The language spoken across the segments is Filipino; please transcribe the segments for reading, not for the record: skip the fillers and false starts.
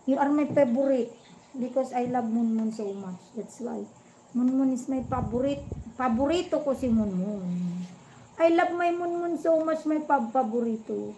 You are my favorite because I love Munmun so much. That's why. Munmun is my favorite. Paborito ko si Munmun. I love my Munmun so much, my paborito.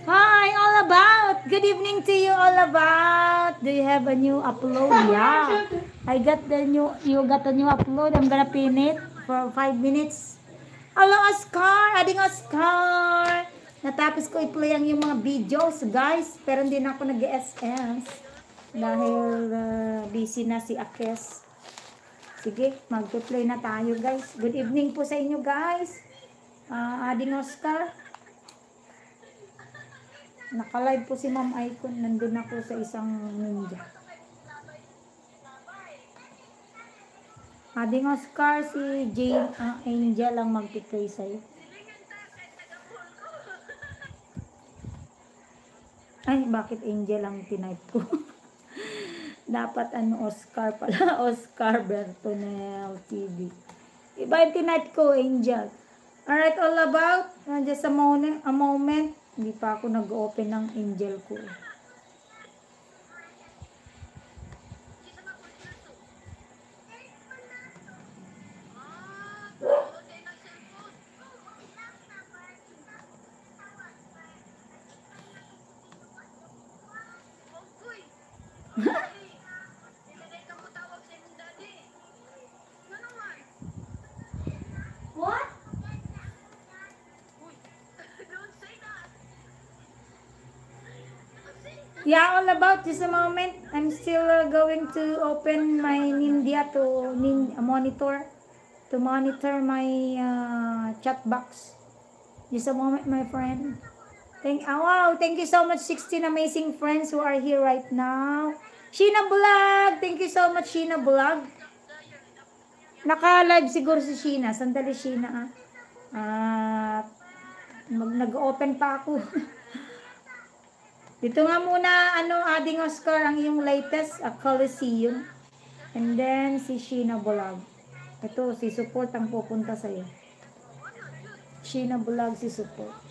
Hi, all about. Good evening to you, all about. Do you have a new upload? Yeah. I got the new, you got a new upload. I'm gonna pin it for 5 minutes. Hello, Oscar. Ading Oscar. Natapos ko i-play ang yung mga videos, guys. Pero hindi na ako nag-SS. Dahil busy na si Akes. Sige, mag-play na tayo, guys. Good evening po sa inyo, guys. Ading Oscar. Naka-live po si Ma'am Icon. Nandun ako sa isang ninja. Ading Oscar, si Jane, Angel lang mag-play sa'yo. Ay, bakit Angel ang tinype ko? Dapat Oscar pala. Oscar Bertonel TV. Iba yung tinype ko, Angel. Alright, all about. Just a moment. Hindi pa ako nag-open ng Angel ko. What? Yeah, all about. Just a moment. I'm still going to open my Ninja to monitor my chat box. Just a moment, my friend. Wow, thank you so much, 16 amazing friends who are here right now. Sheena Vlog, thank you so much, Sheena Vlog. Naka-live siguro si Sheena. Sandali, Sheena. Nag-open pa ako. Dito nga muna, Ading Oscar, ang iyong latest, Coliseum. And then, si Sheena Vlog. Ito, si Support ang pupunta sa'yo. Sheena Vlog, si Support.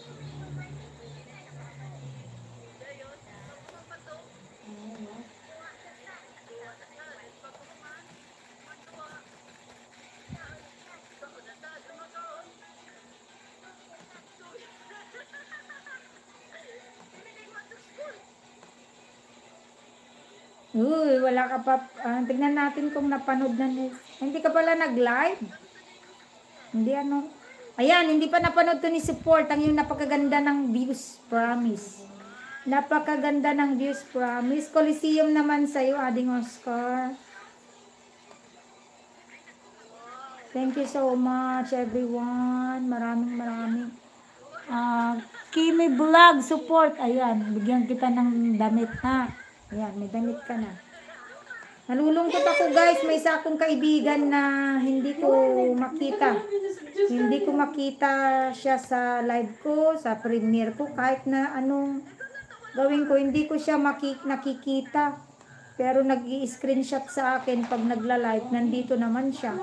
Uy, wala ka pa. Tignan natin kung napanood na. Hindi ka pala nag-live. Hindi Ayan, hindi pa napanood to ni Support. Ang yung napakaganda ng views, promise. Napakaganda ng views, promise. Coliseum naman sa'yo, Ading Oscar. Thank you so much, everyone. Maraming. Kimi Vlog, Support. Ayan, bigyan kita ng damit, ha. Ayan, may damit ka na. Nalulungkot ako, guys. May isa akong kaibigan na hindi ko makita. Hindi ko makita siya sa live ko, sa premiere ko. Kahit na anong gawin ko, hindi ko siya nakikita. Pero nag-i-screenshot sa akin pag nagla-live. Nandito naman siya.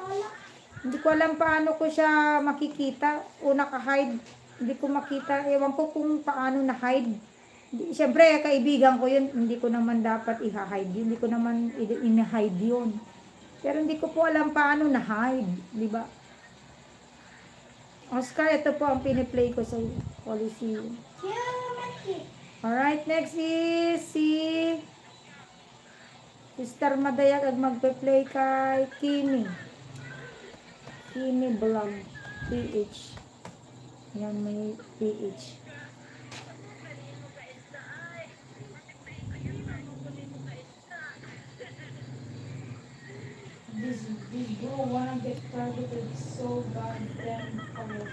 Hindi ko alam paano ko siya makikita o naka-hide. Hindi ko makita. Ewan ko kung paano na-hide. Siyempre, kaibigan ko yun, hindi ko naman dapat i-hide yun. Hindi ko naman i-hide yun. Pero hindi ko po alam paano na-hide. Diba? Oscar, ito po ang piniplay ko sa Coliseum. Alright, next is si Sister Madayag magpe-play kay Kimi. Kimi Vlog PH. Yan, may PH. bro, wanna get targeted so goddamn fire.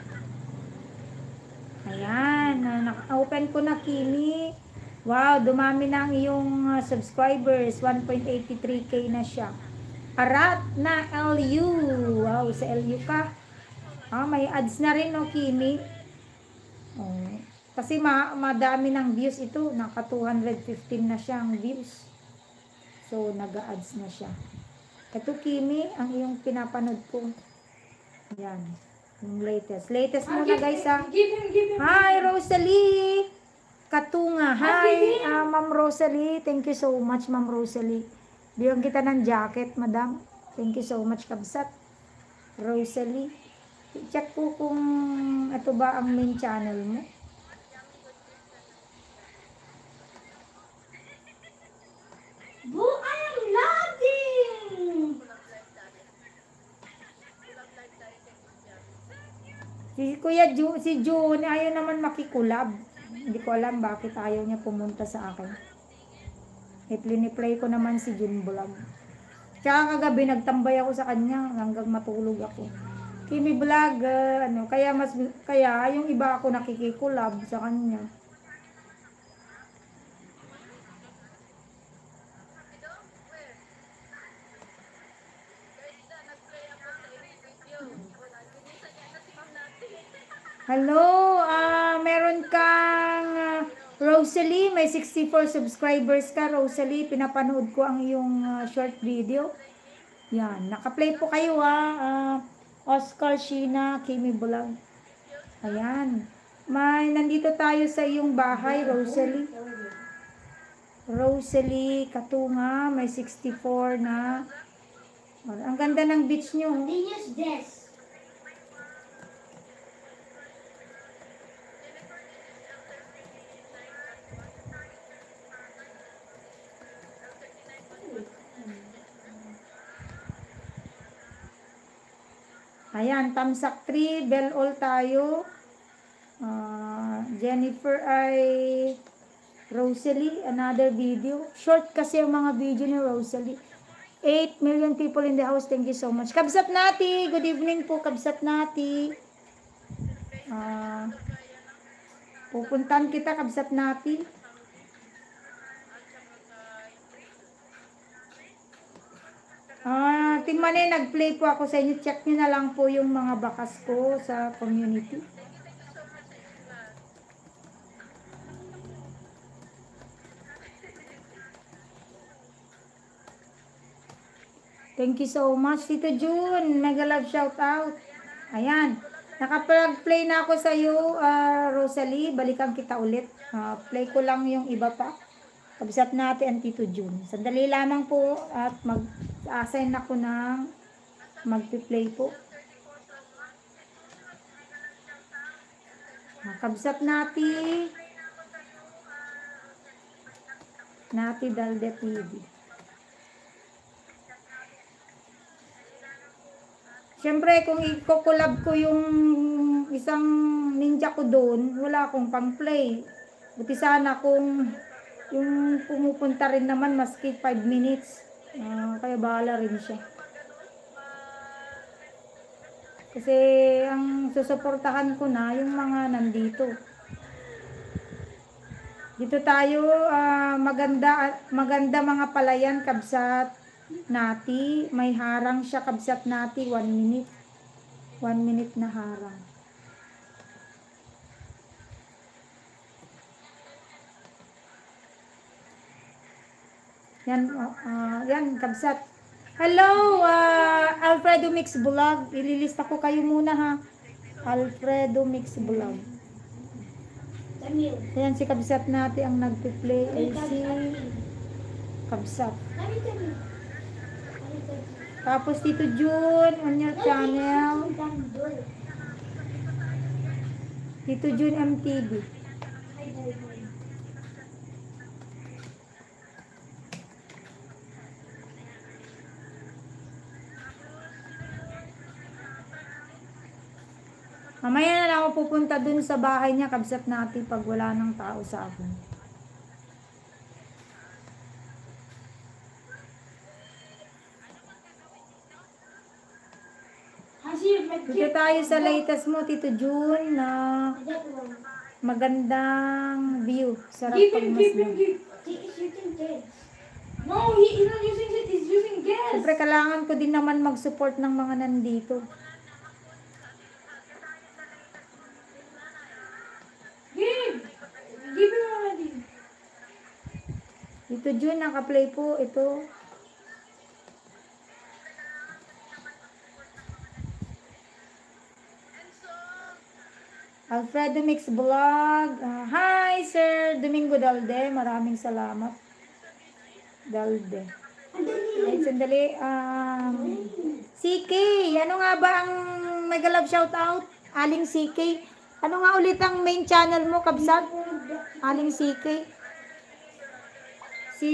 Ayan, open ko na, Kimi. Wow, dumami na ang iyong subscribers. 1.83k na siya. Arat na LU. Wow, sa LU ka. May ads na rin, no, Kimi? Oh, kasi madami ng views ito. Naka 215 na siyang views. So, nag-ads na siya. Ito, Kimi, ang iyong pinapanood ko. Yan. Yung latest. Latest muna, guys, ha. Give him. Hi, Rosalie. Katunga. Hi, Ma'am Rosalie. Thank you so much, Ma'am Rosalie. Bigyan kita ng jacket, madam. Thank you so much, kabsat. Rosalie. Check po kung ito ba ang main channel mo. Boo, I am lagging! Si Kuya si June, ayaw naman makikulab. Hindi ko alam bakit ayaw niya pumunta sa akin. I-play ko naman si June Vlog. Tsaka kagabi nagtambay ako sa kanya hanggang matulog ako. Kimi Vlog, kaya yung iba ako nakikikulab sa kanya. Hello, meron kang Rosalie, may 64 subscribers ka, Rosalie. Pinapanood ko ang iyong short video. Yan, naka-play po kayo, Oscar, Sheena, Kimi Vlog. Ayan. Nandito tayo sa iyong bahay, Rosalie. Rosalie Katunga, may 64 na. Ang ganda ng beach nyo. They use this. Ayan, Tamsak 3, bell all tayo. Jennifer ay Rosalie, another video. Short kasi ang mga video ni Rosalie. 8 million people in the house. Thank you so much. Kabsat Nati, good evening po, Kabsat Nati. Pupuntan kita, Kabsat Nati. Team Manay, nag-play po ako sa inyo. Check nyo na lang po yung mga bakas ko sa community. Thank you so much, Tito June. Mega love shout out. Ayan. Nakapag-play na ako sa iyo, Rosalie. Balikan kita ulit. Play ko lang yung iba pa. Kabsat natin ang Tito June. Sandali lamang po at mag-assign ako ng mag-play po. Kabsat natin. Nati Dalde TV. Siyempre, kung i-collab ko yung isang ninja ko doon, wala akong pang-play. Buti sana kung yung pumupunta rin naman maski 5 minutes. Kaya bahala rin siya. Kasi ang susuportahan ko na yung mga nandito. Dito tayo, maganda mga palayan, Kabsat Nati. May harang siya, Kabsat Nati, 1 minute. 1 minute na harang. Yan, Kabsat. Hello, Alfredo Mix Vlog. Ililista ko kayo muna, ha. Alfredo Mix Vlog. Ayan, si Kabsat Nati ang nagpi-play. Ay si Kabsat. Tapos Tito June on your channel. Tito June MTV. Mamaya na lang ako pupunta dun sa bahay niya, Kabsat Nati, pag wala ng tao sa akin. Dito tayo sa latest mo, Tito June, na That one. magandang view. Sarap Give him, give him, pagmasdan. give. He is using this. No, he's not using it, he's using gas. Siyempre, kailangan ko din naman mag-support ng mga nandito. Give. Give him already. Tito June, naka-play po ito. Alfredo Mix Vlog. Hi, Sir Domingo Dalde. Maraming salamat. Dalde. Ay, sandali. CK. Ano nga ba ang mega love shoutout? Aling CK. Ano nga ulit ang main channel mo, Kabsat? Aling CK. Si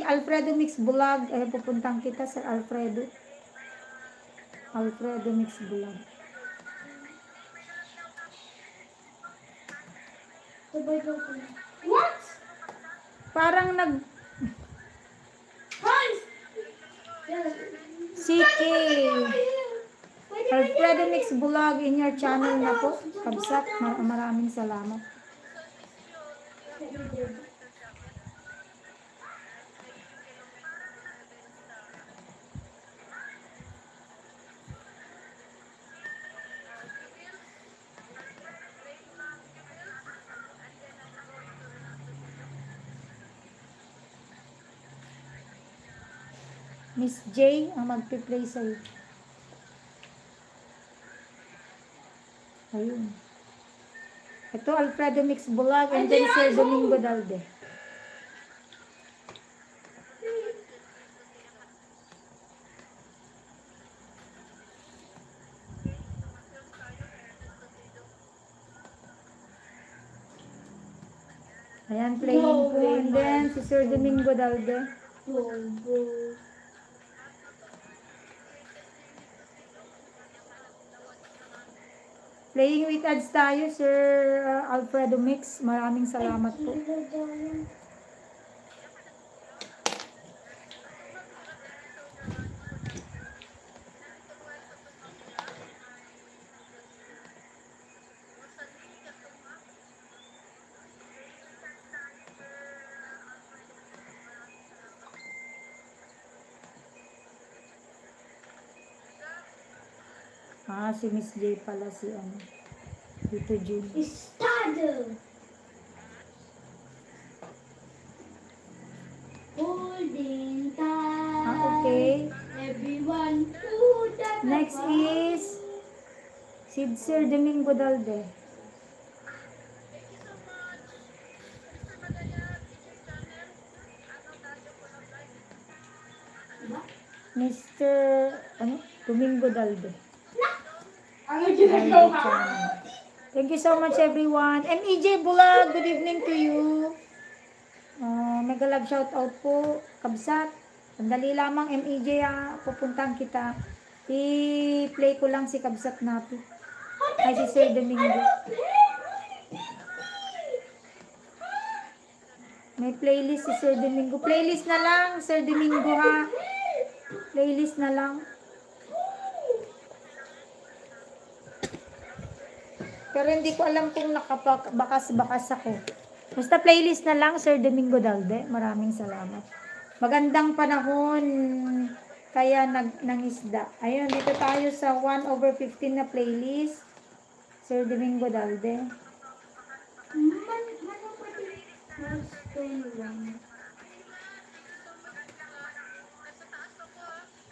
Alfredo Mix Vlog. Ay, pupuntang kita, Sir Alfredo. Alfredo Mix Vlog. What? Parang Hans! CK. Alfredo Mix Vlog in your channel na po. Kabsat, maraming salamat. Miss J ang magpi-play sa'yo. Ayun. Ito, Alfredo Mix Vlog and then Sir Domingo Dalde. Ayan, playing po. And then, si Sir Domingo Dalde. Playing with ads tayo, Sir Alfredo Mix. Maraming salamat po. Si Miss J pala si ano. Dito June. Starter. Holding tight. Okay. Everyone to the Next is si Sir Domingo Dalde. Mr. Domingo Dalde. Ano ginagawa? Thank you so much everyone. MEJ Bulag, good evening to you. Mega love shout out po. Kabsat. Sandali lamang MEJ pupuntahan kita. I-play ko lang si Kabsat natin. Ay si Sir Domingo. May playlist si Sir Domingo. Playlist na lang, Sir Domingo ha. Playlist na lang. Pero hindi ko alam kung nakabakas-bakas ako. Basta playlist na lang, Sir Domingo Dalde. Maraming salamat. Magandang panahon, kaya nangisda. Ayun, dito tayo sa 1/15 na playlist. Sir Domingo Dalde.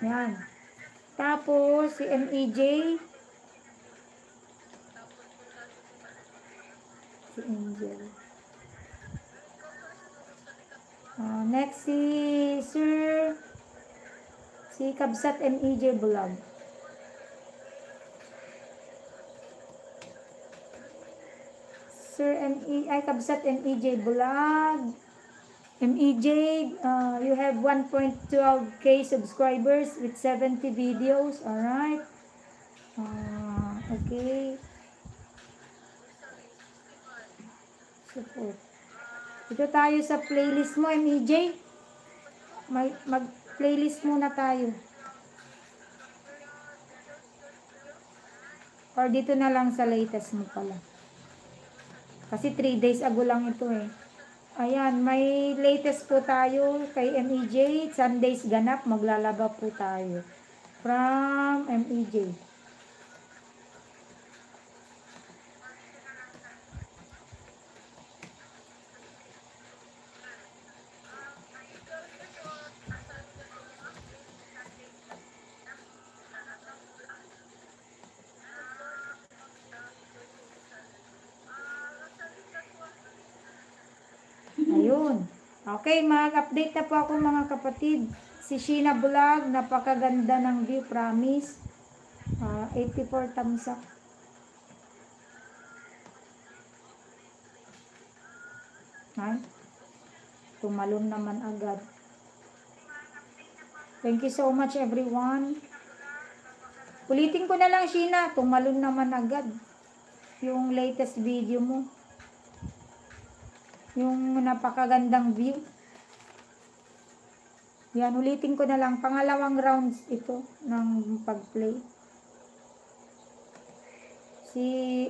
Yan. Tapos, si MEJ. Si Angel. Next, si Kabsat MEJ Vlog. Kabsat MEJ Vlog. MEJ, you have 1.12k subscribers with 70 videos. Alright. Okay. Support. Ito tayo sa playlist mo, MEJ. Mag-playlist muna tayo. Or dito na lang sa latest mo pala. Kasi 3 days ago lang ito eh. Ayan, may latest po tayo kay MEJ. Sundays ganap, maglalaba po tayo. From MEJ. Ayun. Okay, mag-update na po ako mga kapatid. Si Sheena Vlog, napakaganda ng view, promise. 84 thumbs up. Ay, tumalon naman agad. Thank you so much everyone. Ulitin ko na lang, Sheena, tumalon naman agad. Yung latest video mo. Yung napakagandang view. Yan, ulitin ko na lang. Pangalawang rounds ito ng pag-play. Si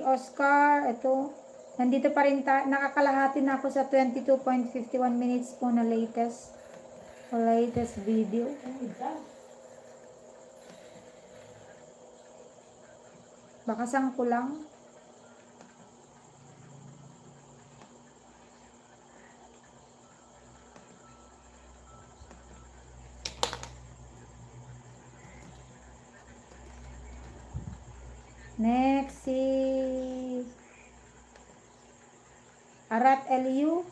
Oscar, ito. Nandito pa rin nakakalahati na ako sa 22.51 minutes po na latest video. Baka sang ko lang. Next, si Arat LU.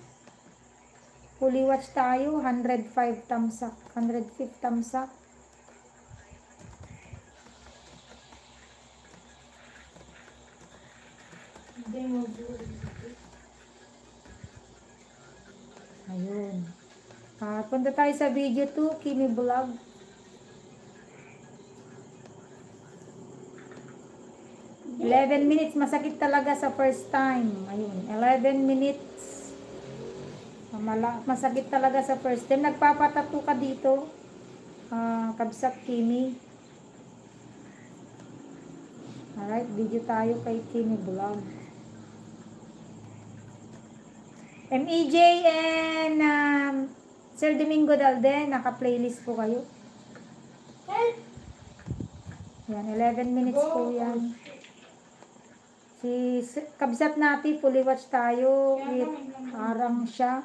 Fully watch tayo. 105 thumbs up. 105 thumbs up. Ayun. Punta tayo sa video 2, Kimi Vlog. Eleven minutes, masakit talaga sa first time. Ayun, 11 minutes. Masakit talaga sa first time. Nagpapatato ka dito. Kabsat Kimi. Alright, video tayo kay Kimi Vlog. MEJ and Sir Domingo Dalde, naka-playlist po kayo. Yan, 11 minutes po yan. Si Kabsat Nati, fully watch tayo with harang siya.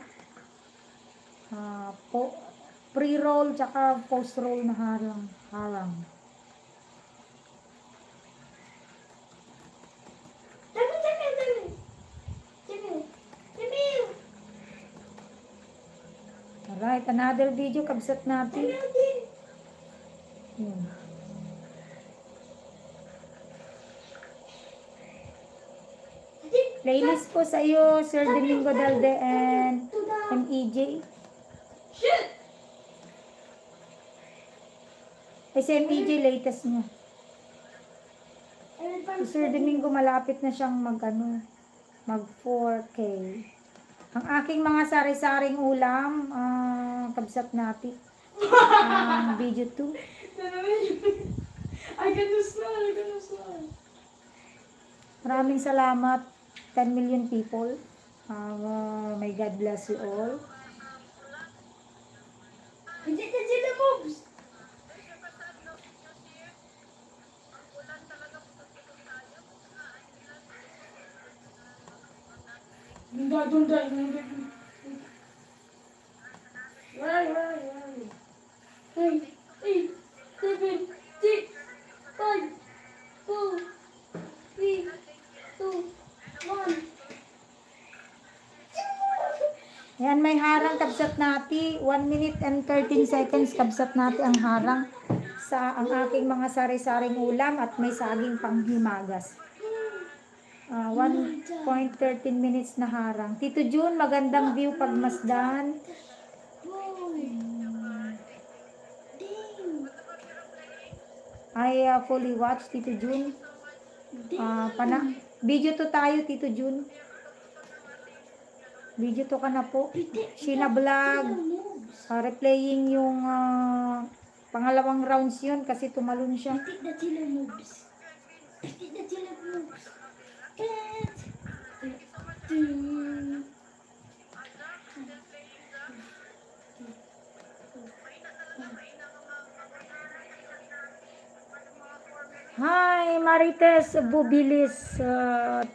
Pre-roll tsaka post-roll na harang. Alright, another video, Kabsat Nati. Yan. Playlist po sa iyo, Sir Domingo Dalde and MEJ. Si MEJ latest niya. Si Sir Domingo malapit na siyang mag 4K. Ang aking mga sari-saring ulam, Kabsat Nati. Video 2. I can do smell. Maraming salamat. 10 million people. May God bless you all. Hindi na sila moves. Don't die. Where are you? 9, 8, 7, 6, 5, 4, 3, 2, 1. Yan, may harang, Kabsat Nati. 1 minute and 13 seconds, Kabsat Nati ang harang sa ang aking mga sari-saring ulam at may saging panghimagas. 1.13 minutes na harang. Tito June, magandang view pagmasdan. I fully watch, Tito June. Video to tayo, Tito June. Video to ka na po. Sheena Vlog. Replaying yung pangalawang rounds yun kasi tumalon siya. Hindi na sila moves. Hindi na sila moves. Cat. Hi, Marites Bubilis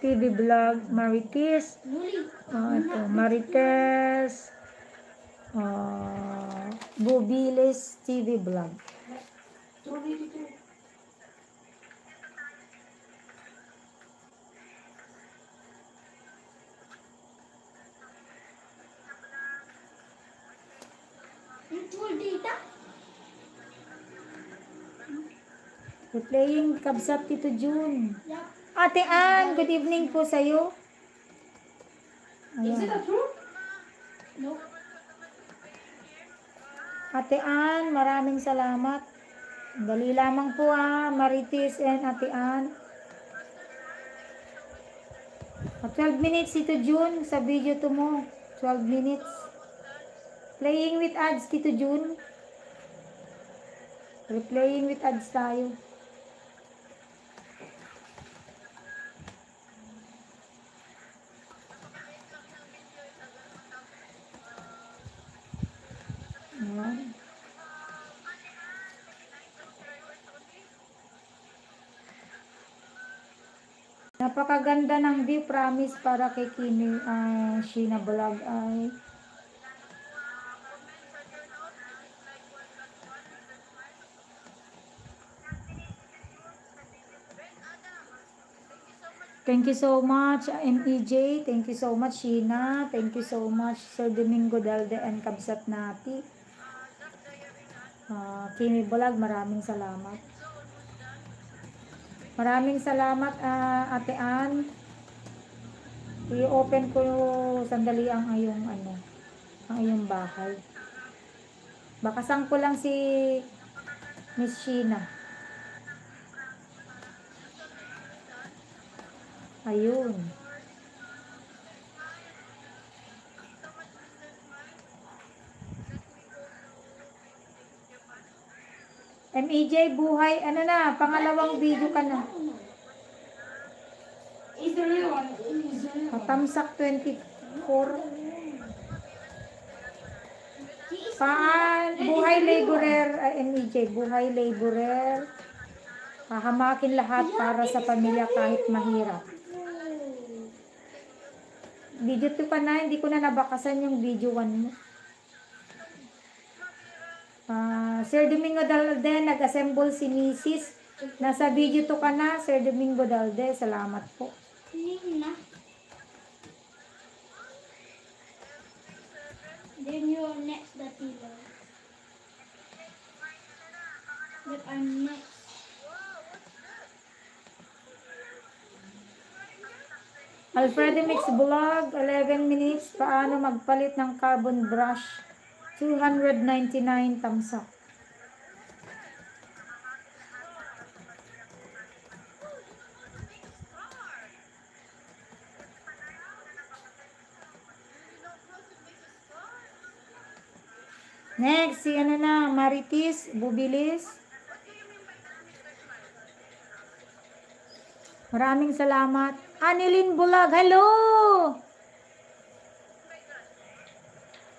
TV vlog. Marites. Muli. Ito, Marites Bubilis TV vlog. Mutual data. We're playing Kabsat Tito June. Yeah. Ate Ann, good evening po sa'yo. Is it Ayan. a truth? No. Ate Ann, maraming salamat. Dali lamang po Marites and Ate Ann. 12 minutes Tito June sa video to mo. 12 minutes. Playing with ads Tito June. We're playing with ads tayo. Ayan. Napakaganda ng view, promise, para kay Kimi Sheena Vlog ay thank you so much MEJ, thank you so much Sheena, thank you so much Sir Domingo Dalde and Kabsat Nati. Kimi Vlog, maraming salamat. Maraming salamat Ate Ann. I-open ko sandali ang iyong ang iyong bahay. Bakasan ko lang si Miss Sheena. Ayun. MEJ, buhay, pangalawang video ka na. Is the real one? Is the real one? Tamsak 24. Buhay laborer, MEJ, buhay laborer. Hahamakin lahat para sa pamilya kahit mahirap. Video 2 ka na, hindi ko na nabakasan yung video 1 mo. Sir Domingo Dalde, nag-assemble si Mrs. Nasa video 2 ka na, Sir Domingo Dalde. Salamat po. Hindi na. Then you're next, Datila. But I'm next. Alfredo Mix Vlog, 11 minutes. Paano magpalit ng carbon brush? 299 tamsak. Next, si Marites Bubilis. Maraming salamat. Anilin Bulag, hello!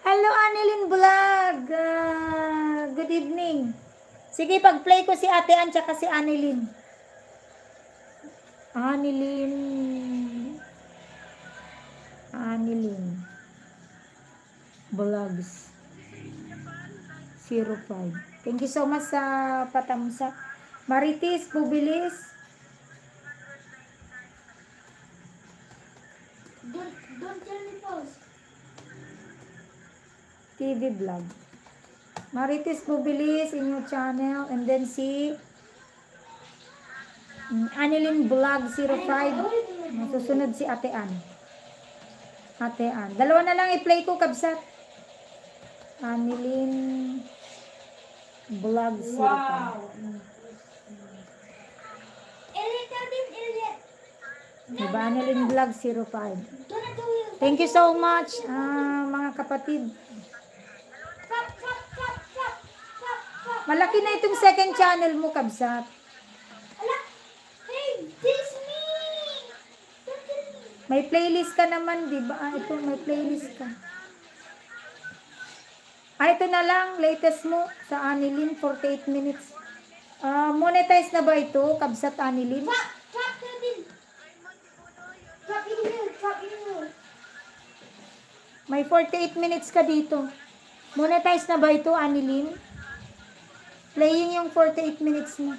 Hello, Anilin Bulag. Good evening. Sige, pag-play ko si Ate Ann tsaka si Anilin. Anilin Vlogs 05. Thank you so much sa patamsa. Marites Bubilis. Don't tell me pause. TV vlog. Marites Bubilis in your channel. And then si Anilin Vlog 05. Masusunod si Ate Ann. Ate Ann. Dalawa na lang i-play ko, Kabsat. Anilin Vlog 05. Wow. Elliot, tell me, Elliot. Diba? Anilin Vlog 05. Don't do you. Thank you so much, mga kapatid. Clap, clap, clap, clap, clap, clap. Malaki na itong second channel mo, Kabsat. Ala. Hey, May playlist ka naman, di ba? Ito, may playlist ka. Ito na lang, latest mo sa Anilin, 48 minutes. Monetize na ba ito, Kabsat Anilin? Trap na din. Trap in here. Trap in here. May 48 minutes ka dito. Monetize na ba ito, Anilin? Playing yung 48 minutes mo.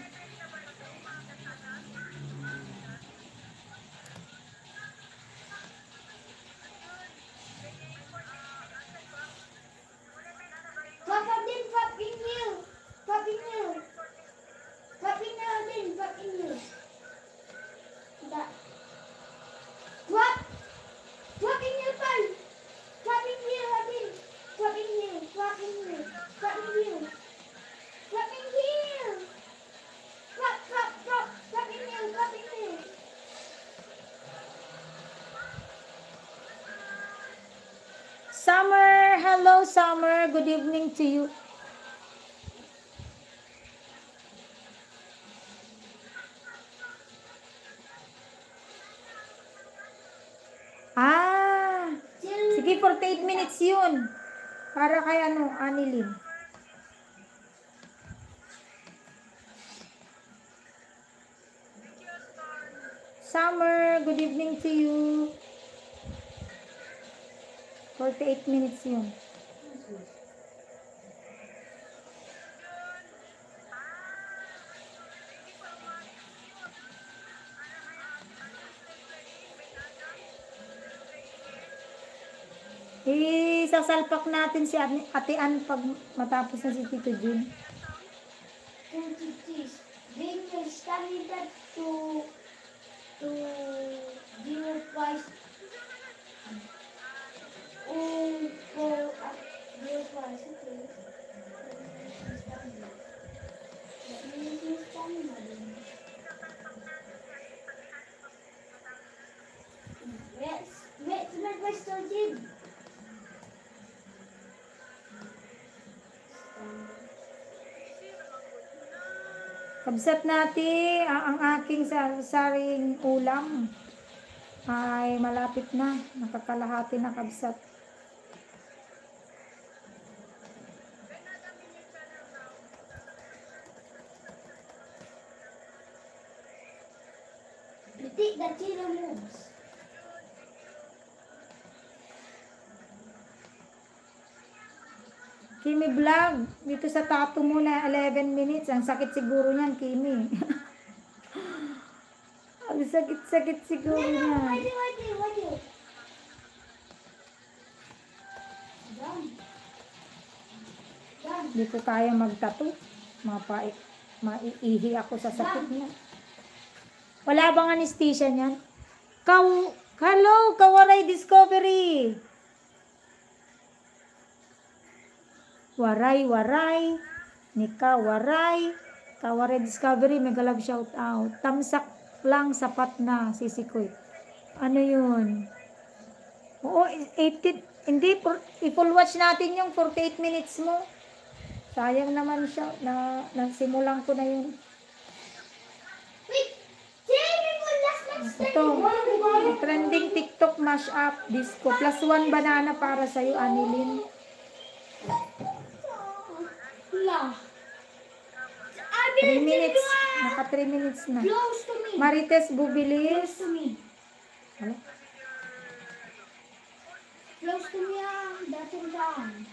Trap na din. Trap in here. Trap in here. Trap in here din. Trap in here. That. Trap. Trap in here, pal. Trap in here again. Trap in here. Trap in here. Trap in here. Trap in here. Trap, trap, trap. Trap in here. Trap in here. Summer, hello Summer. Good evening to you. Sige, 48 minutes yun. Para kay Anilin. Summer, good evening to you. 48 minutes yun. Sasalpak natin si Ate Ann pag matapos na si Tito Jun. Bring your study that to dinner price. For dinner price, okay. Let's make my study. Kabsat natin ang aking saring ulam ay malapit na. Nakakalahati na kabsat. Take the chino moves. Kimi vlog, dito sa tattoo mo na 11 minutes. Ang sakit siguro niyan, Kimi. Ang sakit-sakit siguro niyan. Wait. Done. Dito tayo mag-tattoo. Maiihi ako sa sakit niya. Wala bang anesthesia niyan? Hello, Kawaray Discovery! Waray, Nika Waray, Kawaray Discovery, mega love shout out. Tamsak lang, sapat na, sisikoy. Ano yun? Oo, 18, hindi, i-full watch natin yung 48 minutes mo. Sayang naman siya, nasimulan ko na yun. Wait, Jamie, last month's Ito, trending TikTok mashup, disco, +1 banana para sa'yo, Anilin. La. 3 minutes. Naka 3 minutes na. Close to me. Marites Bubilis. Close to me. Ano? Close to me, that's all down.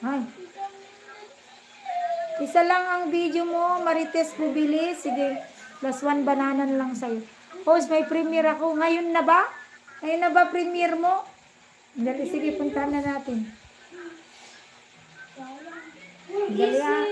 Ay. Isa lang ang video mo, Marites Bubilis. Sige, +1 banana na lang sa'yo. Host, may premiere ako. Ngayon na ba? Ngayon na ba premiere mo? Dali, sige, puntahan na natin. Dali ah.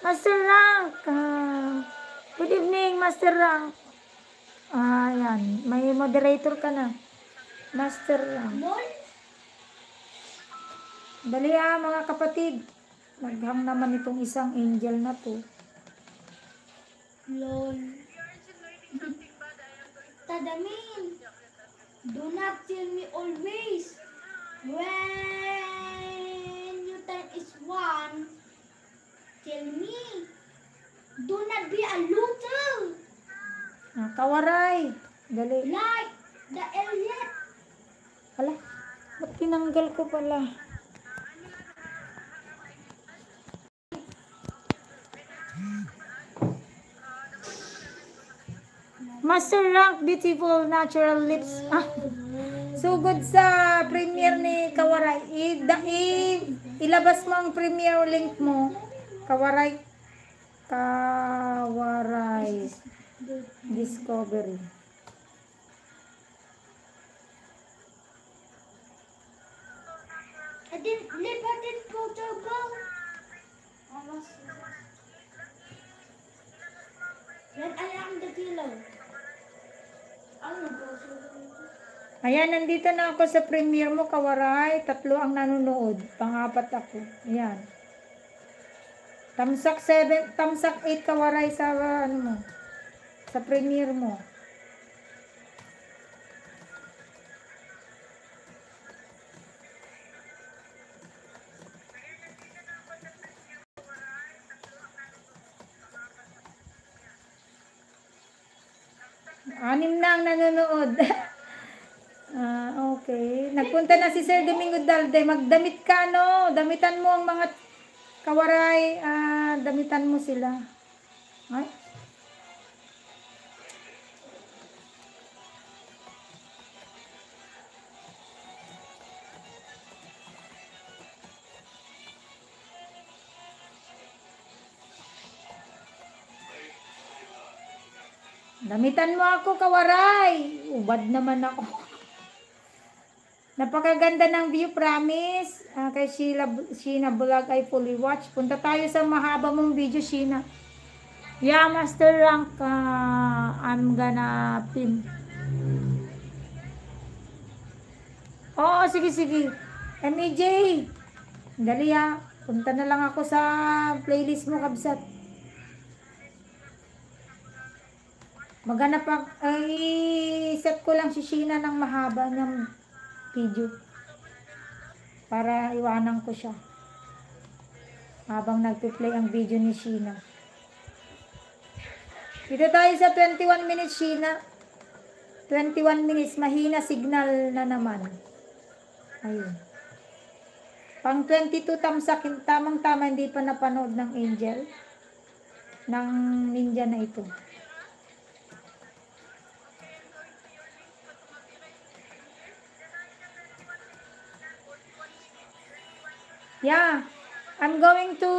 Master Rank. Good evening, Master Rank. Ayan. May moderator ka na. Master Rank. Mol? Dali mga kapatid. Naghang naman itong isang angel na to. Lol. Tadamin. Do not tell me always. When your time is one, tell me. Do not be a loser. Kawaray. Dali. Like the Elliot. Ala, ba't tinanggal ko pala? Master Rank Beautiful Natural Lips. So good sa premiere ni Kawaray. Ilabas mo ang premiere link mo. Kawaray. Kawaray. Discovery. I didn't live at this protocol. When I am the killer. Ayan, nandito na ako sa premiere mo, Kawaray. 3 ang nanonood. Pang-4 ako. Ayan. Tamsak 8, Kawaray, sa ano mo. Sa premiere mo. Anim na ang nanonood. Okay. Nagpunta na si Sir Domingo Dalde. Magdamit ka, no? Damitan mo ang mga Kawaray. Damitan mo sila. Ay. Damitan mo ako, Kawaray. Ubad naman ako. Napakaganda ng view, promise. Kay Sheena Vlog ay fully watch. Punta tayo sa mahaba mong video, Sheena. Yeah, Master Rank. I'm gonna pin. Oo, sige. MEJ. Dali punta na lang ako sa playlist mo, Kabsat. Maghanap set ko lang si Sheena ng mahaba ng video para iwanan ko siya habang nagpe-play ang video ni Sheena. Dito tayo sa 21 minutes, Sheena. 21 minutes, mahina signal na naman. Ayun. Pang 22 tamsak, tamang-tama, hindi pa napanood ng Angel ng ninja na ito. Yeah, I'm going to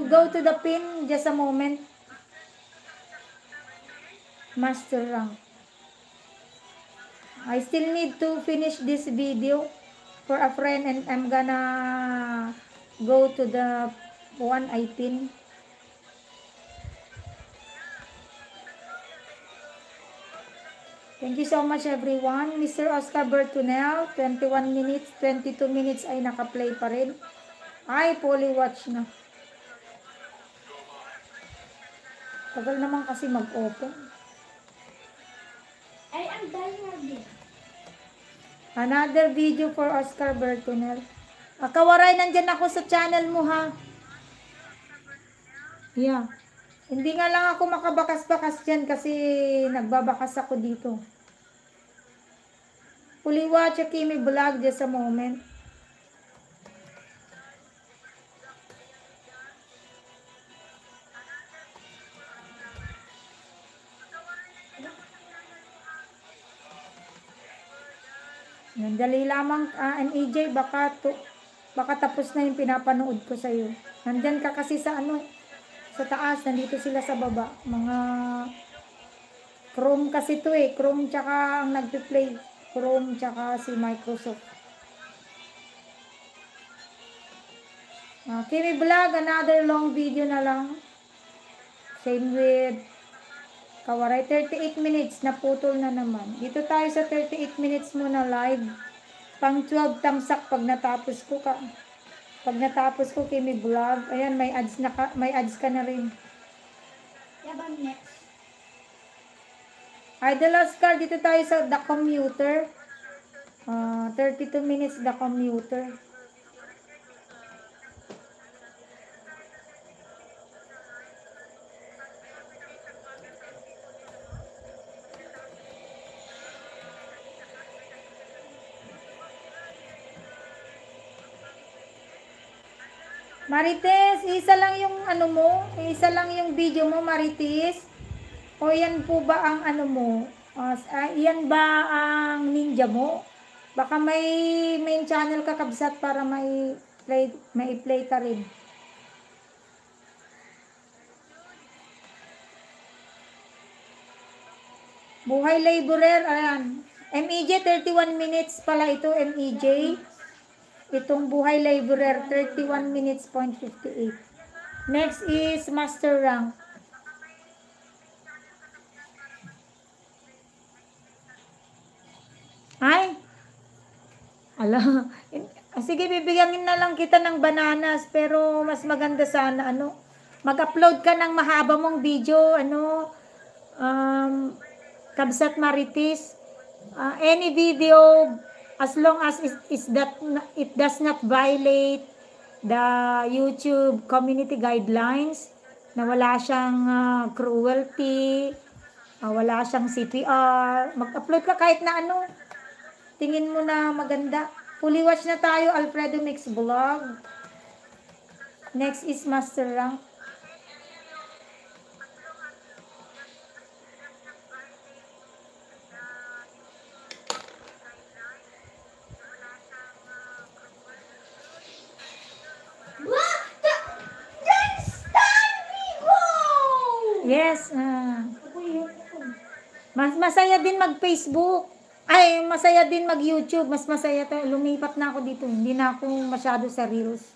go to the pin just a moment. Master Rank. I still need to finish this video for a friend and I'm gonna go to the one I pin. Thank you so much everyone. Mr. Oscar Bertunel, 21 minutes, 22 minutes ay naka-play pa rin. Ay, fully watch na. Tagal naman kasi mag-open. I am dying again. Another video for Oscar Bertunel. Kawaray, nandyan ako sa channel mo, ha? Yeah. Hindi nga lang ako makabakas-bakas dyan kasi nagbabakas ako dito. Fully watch Kimi Vlog just a moment. Nandali lamang, NEJ, baka tapos na yung pinapanood ko sa'yo. Nandyan ka kasi sa sa taas, nandito sila sa baba. Mga Chrome kasi to Chrome tsaka ang nagpe-play. Chrome tsaka si Microsoft. Kimi Vlog, another long video na lang. Same with Kawaray, 38 minutes, naputol na naman. Dito tayo sa 38 minutes muna live. Pang 12 tamsak pag natapos ko ka. Pag natapos ko Kimi Vlog, ayan, may ads ka na rin. Yabang next. Idol Oscar, dito tayo sa The Commuter. 32 minutes The Commuter. Marites, isa lang yung ano mo, isa lang yung video mo, Marites. O yan po ba ang ano mo? Yan ba ang ninja mo? Baka may main channel ka kabsat para may play ka rin. Buhay laborer, ayan. MEJ, 31 minutes pala ito, MEJ. Itong buhay laborer, 31 minutes point 58. Next is master rank. Ay! Ala, sige, bibigyan na lang kita ng bananas, pero mas maganda sana, mag-upload ka ng mahaba mong video, Kabsat Marites. Any video, as long as it does not violate the YouTube community guidelines, na wala siyang cruelty, wala siyang CPR, mag-upload ka kahit na tingin mo na maganda. Fully watch na tayo, Alfredo Mix Vlog. Next is Master Rank. Yes. Mas masaya din mag-Facebook. Ay, masaya din mag-YouTube. Mas masaya to. Lumipat na ako dito. Hindi na ako masyado sa Reels.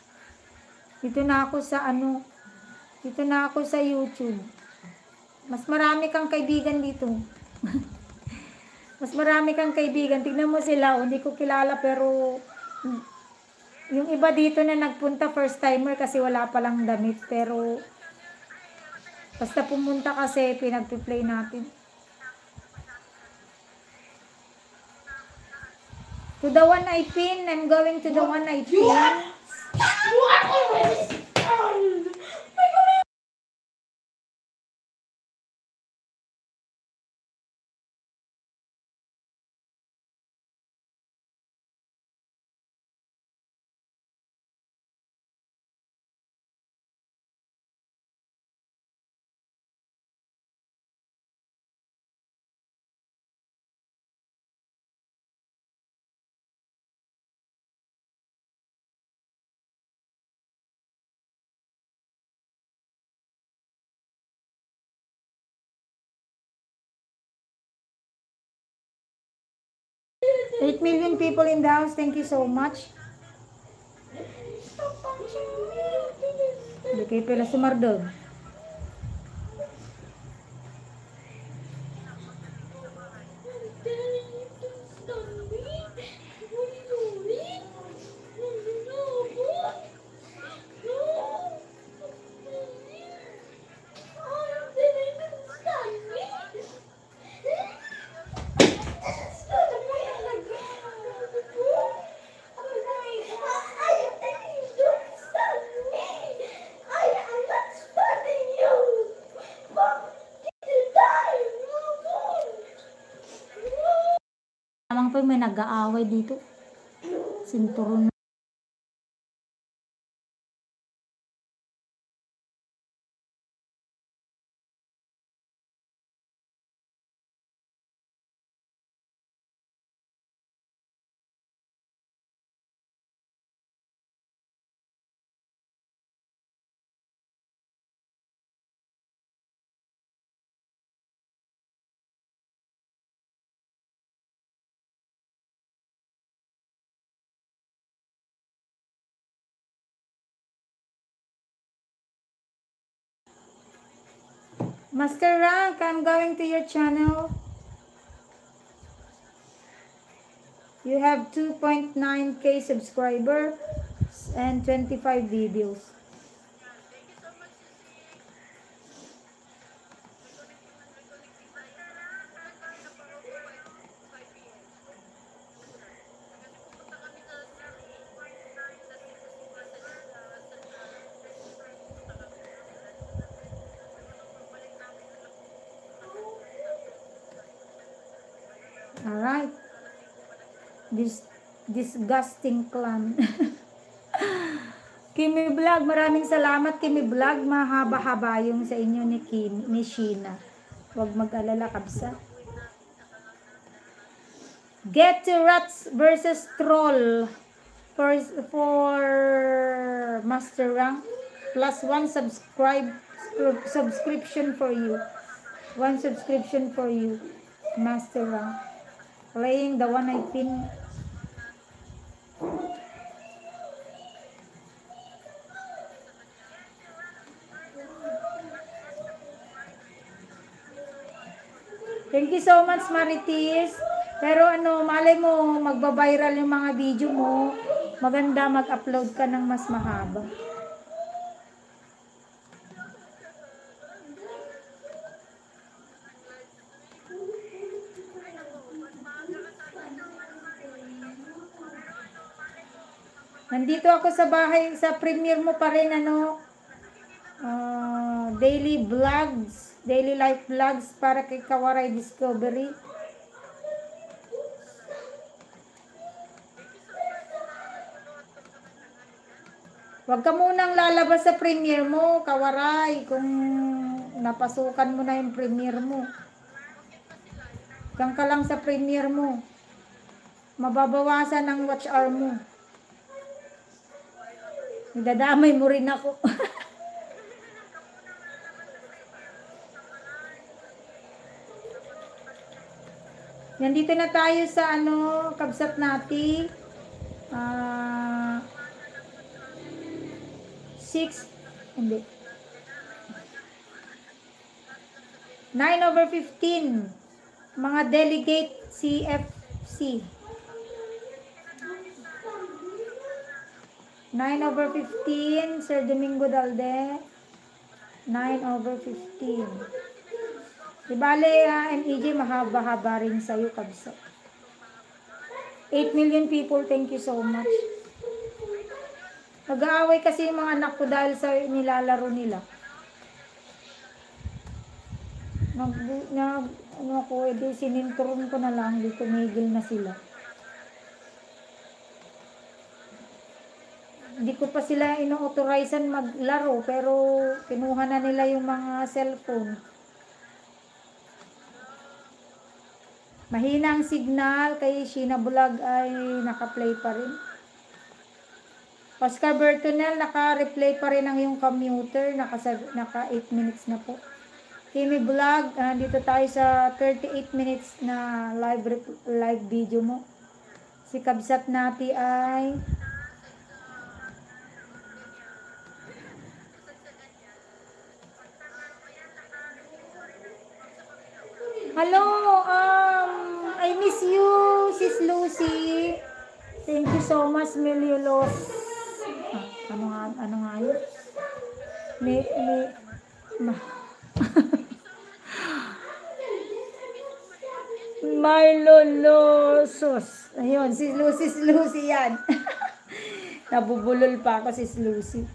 Dito na ako sa Dito na ako sa YouTube. Mas marami kang kaibigan dito. Mas marami kang kaibigan. Tignan mo sila. Hindi ko kilala pero yung iba dito na nagpunta first timer kasi wala palang damit. Pero basta pumunta kasi pinagpi-play natin. To the one I pin, I'm going to the one I pin. $8 million people in the house. Thank you so much. Hindi kayo pala sumardol. Namang pa may nag-aaway dito. Sinturon. Master Rank, I'm going to your channel. You have 2.9k subscriber. and 25 videos. Alright. This disgusting clan. Kimi Vlog, maraming salamat Kimi Vlog. Mahaba-haba yung sa inyo ni Sheena. Huwag mag-alala, kabsa. Get to Rats versus Troll for Master Rank. Plus 1 subscription for you. 1 subscription for you. Master Rank. Playing the one I pin. Thank you so much, Maritis. Pero ano, malay mo, magbabiral yung mga video mo. Maganda mag-upload ka ng mas mahaba. Nandito ako sa bahay, sa premiere mo pa rin, ano, daily vlogs, daily life vlogs para kay Kawaray Discovery. Huwag ka munang lalabas sa premiere mo, Kawaray, kung napasukan mo na yung premiere mo. Diyan ka lang sa premiere mo. Mababawasan ang watch hour mo. Dadamay mo rin ako. Nandito na tayo sa ano, kabsat natin. 6, hindi. 9/15. Mga delegate CFC. 9/15, Sir Domingo Dalde. 9/15. Di bale, MEJ, mahaba-haba rin sa'yo, kabsa. 8 million people, thank you so much. Nag-aaway kasi yung mga anak ko dahil sa nilalaro nila. Ano ko, edi sinintron ko na lang, di tumigil na sila. Hindi ko pa sila ino-authorizean maglaro, pero kinuha na nila yung mga cellphone. Mahina ang signal, kay Sheena Vlog ay naka-play pa rin. Oscar Bertonel, naka-replay pa rin ang yung commuter, naka 8 minutes na po. Kimi Vlog, dito tayo sa 38 minutes na live video mo. Si kabsat nati ay hello, I miss you, Sis Lucy. Thank you so much, Meliolos. Ano nga yun? Marlolosos. Ayun, Sis Lucy yan. Nabubulol pa ako, Sis Lucy.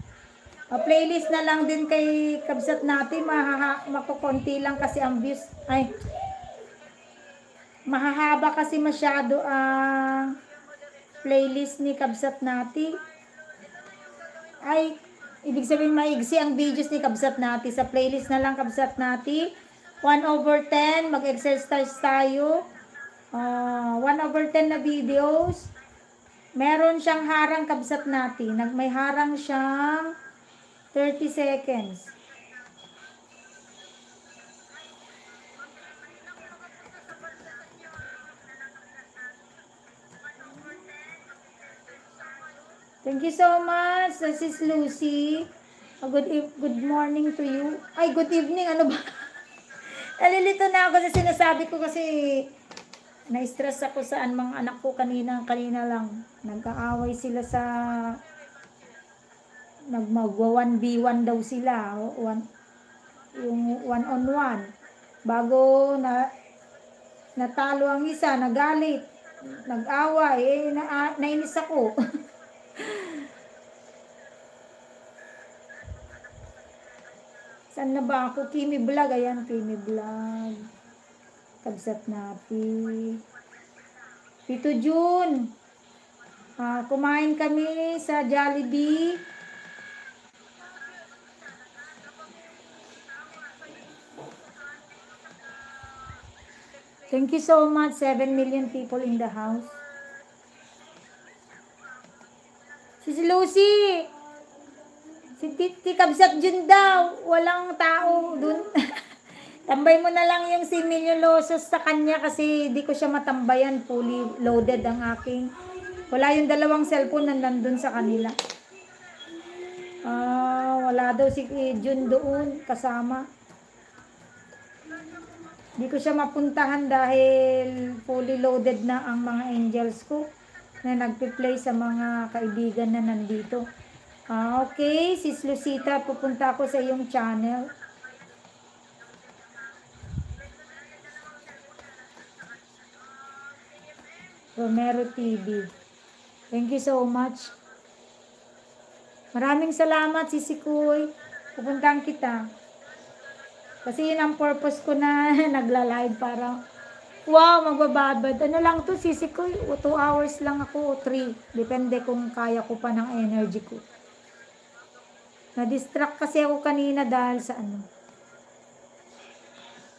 Playlist na lang din kay kabsat natin. Makukunti lang kasi ang views. Ay, mahahaba kasi masyado ang playlist ni kabsat natin. Ay, ibig sabihin maigsi ang videos ni kabsat natin. Sa playlist na lang kabsat natin. 1/10, mag-exercise tayo. 1/10 na videos. Meron siyang harang kabsat natin. May harang siyang 30 seconds. Thank you so much, Sis Lucy. Good morning to you. Ay, good evening. Ano ba? Nalilito na ako sa sinasabi ko kasi na-stress ako sa mga anak ko kanina lang. Nagkaaway sila sa nagmagwa 1v1 daw sila. Yung one-on-one. Bago natalo ang isa, nagalit, nag-away, nainis ako. Saan na ba ako? Kimi Vlog. Ayan, Kimi Vlog. Kabsat natin. Tito Jun. Kumain kami sa Jollibee. Thank you so much. 7 million people in the house. Si Lucy. Si Kabsat Jun daw. Walang tao dun. Tambay mo na lang yung si Million Losos sa kanya kasi di ko siya matambayan. Fully loaded ang aking. Wala yung dalawang cellphone na nandun sa kanila. Wala daw si Jun doon kasama. Di ko siya mapuntahan dahil fully loaded na ang mga angels ko na nagpi-play sa mga kaibigan na nandito. Okay, Sis Lucita, pupunta ako sa iyong channel. Romero TV. Thank you so much. Maraming salamat, Sisi Kuy. Pupuntahan kita. Kasi yun ang purpose ko na nagla-live para wow, magbababad. Ano lang to, Sisi Kuy? 2 hours lang ako o 3. Depende kung kaya ko pa ng energy ko. Na-distract kasi ako kanina dahil sa ano.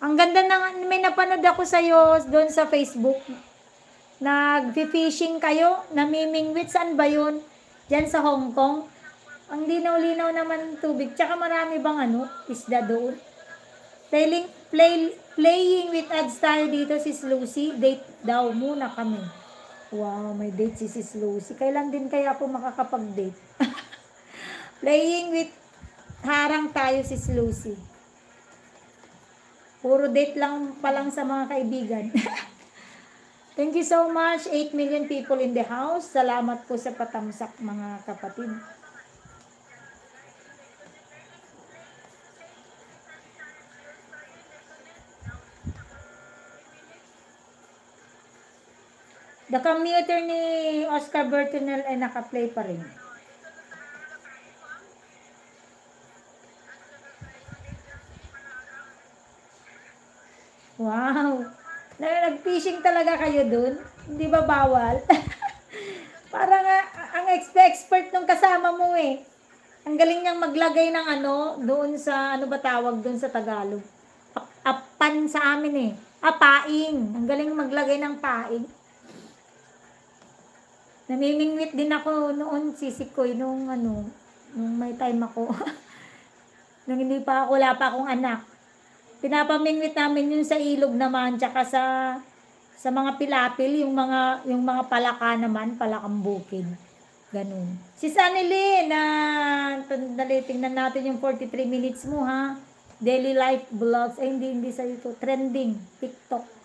Ang ganda ng, may napanood ako sa'yo doon sa Facebook. Nag-fishing kayo, namimingwit. Saan ba yun? Diyan sa Hong Kong. Ang linaw-linaw naman tubig. Tsaka marami bang ano, isda doon. Playing with ads tayo dito, Sis Lucy. Date daw muna kami. Wow, may date si Sis Lucy. Kailan din kaya ako makakapag-date? Playing with harang tayo, Sis Lucy. Puro date lang pa lang sa mga kaibigan. Thank you so much. 8 million people in the house. Salamat po sa patamsak, mga kapatid. The commuter ni Oscar Bertonel ay naka-play pa rin. Wow! Nag-fishing talaga kayo dun? Hindi ba bawal? Parang ang expert nung kasama mo eh. Ang galing niyang maglagay ng ano, doon sa, ano ba tawag doon sa Tagalog? Apan sa amin eh. Paing. Ang galing maglagay ng paing. Namimingwit din ako noon, Sisi Koy, nung may time ako. Nung hindi pa ako, wala pa akong anak. Pinapamingwit namin yun sa ilog naman, tsaka sa mga pilapil, yung mga palaka naman, palakang bukid. Ganun. Si Sanilin, dali, tingnan natin yung 43 minutes mo, ha? Daily life vlogs. Ay, hindi sa ito. Trending. TikTok.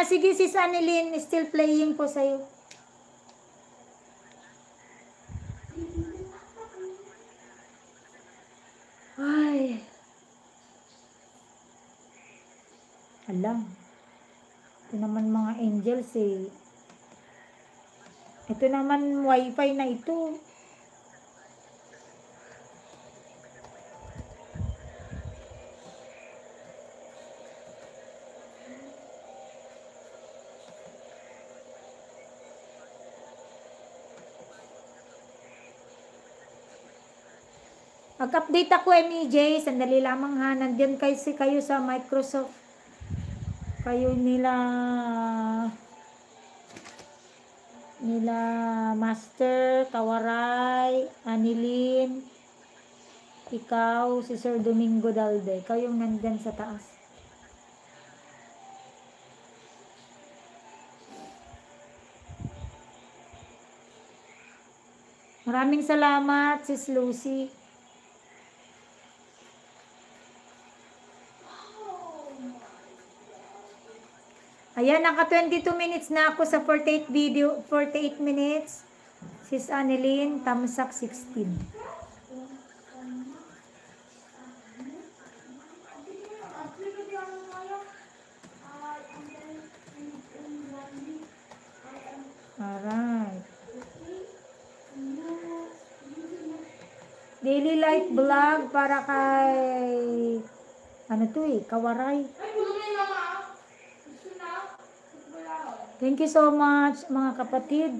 Sige, si Sanilin, still playing po sa'yo. Ay. Alam. Ito naman mga angels eh. Ito naman wifi na ito. Mag-update ako, MEJ. Sandali lamang ha. Nandiyan kayo sa Microsoft. Kayo nila Master, Kawaray, Anilin, ikaw, si Sir Domingo Dalde. Kayo yung nandiyan sa taas. Maraming salamat, Sis Lucy. Ayan, naka 22 minutes na ako sa 48 video, 48 minutes. Sis Annelyn, tamsak 16. Alright. Daily life vlog para kay ano to Kawaray. Thank you so much mga kapatid.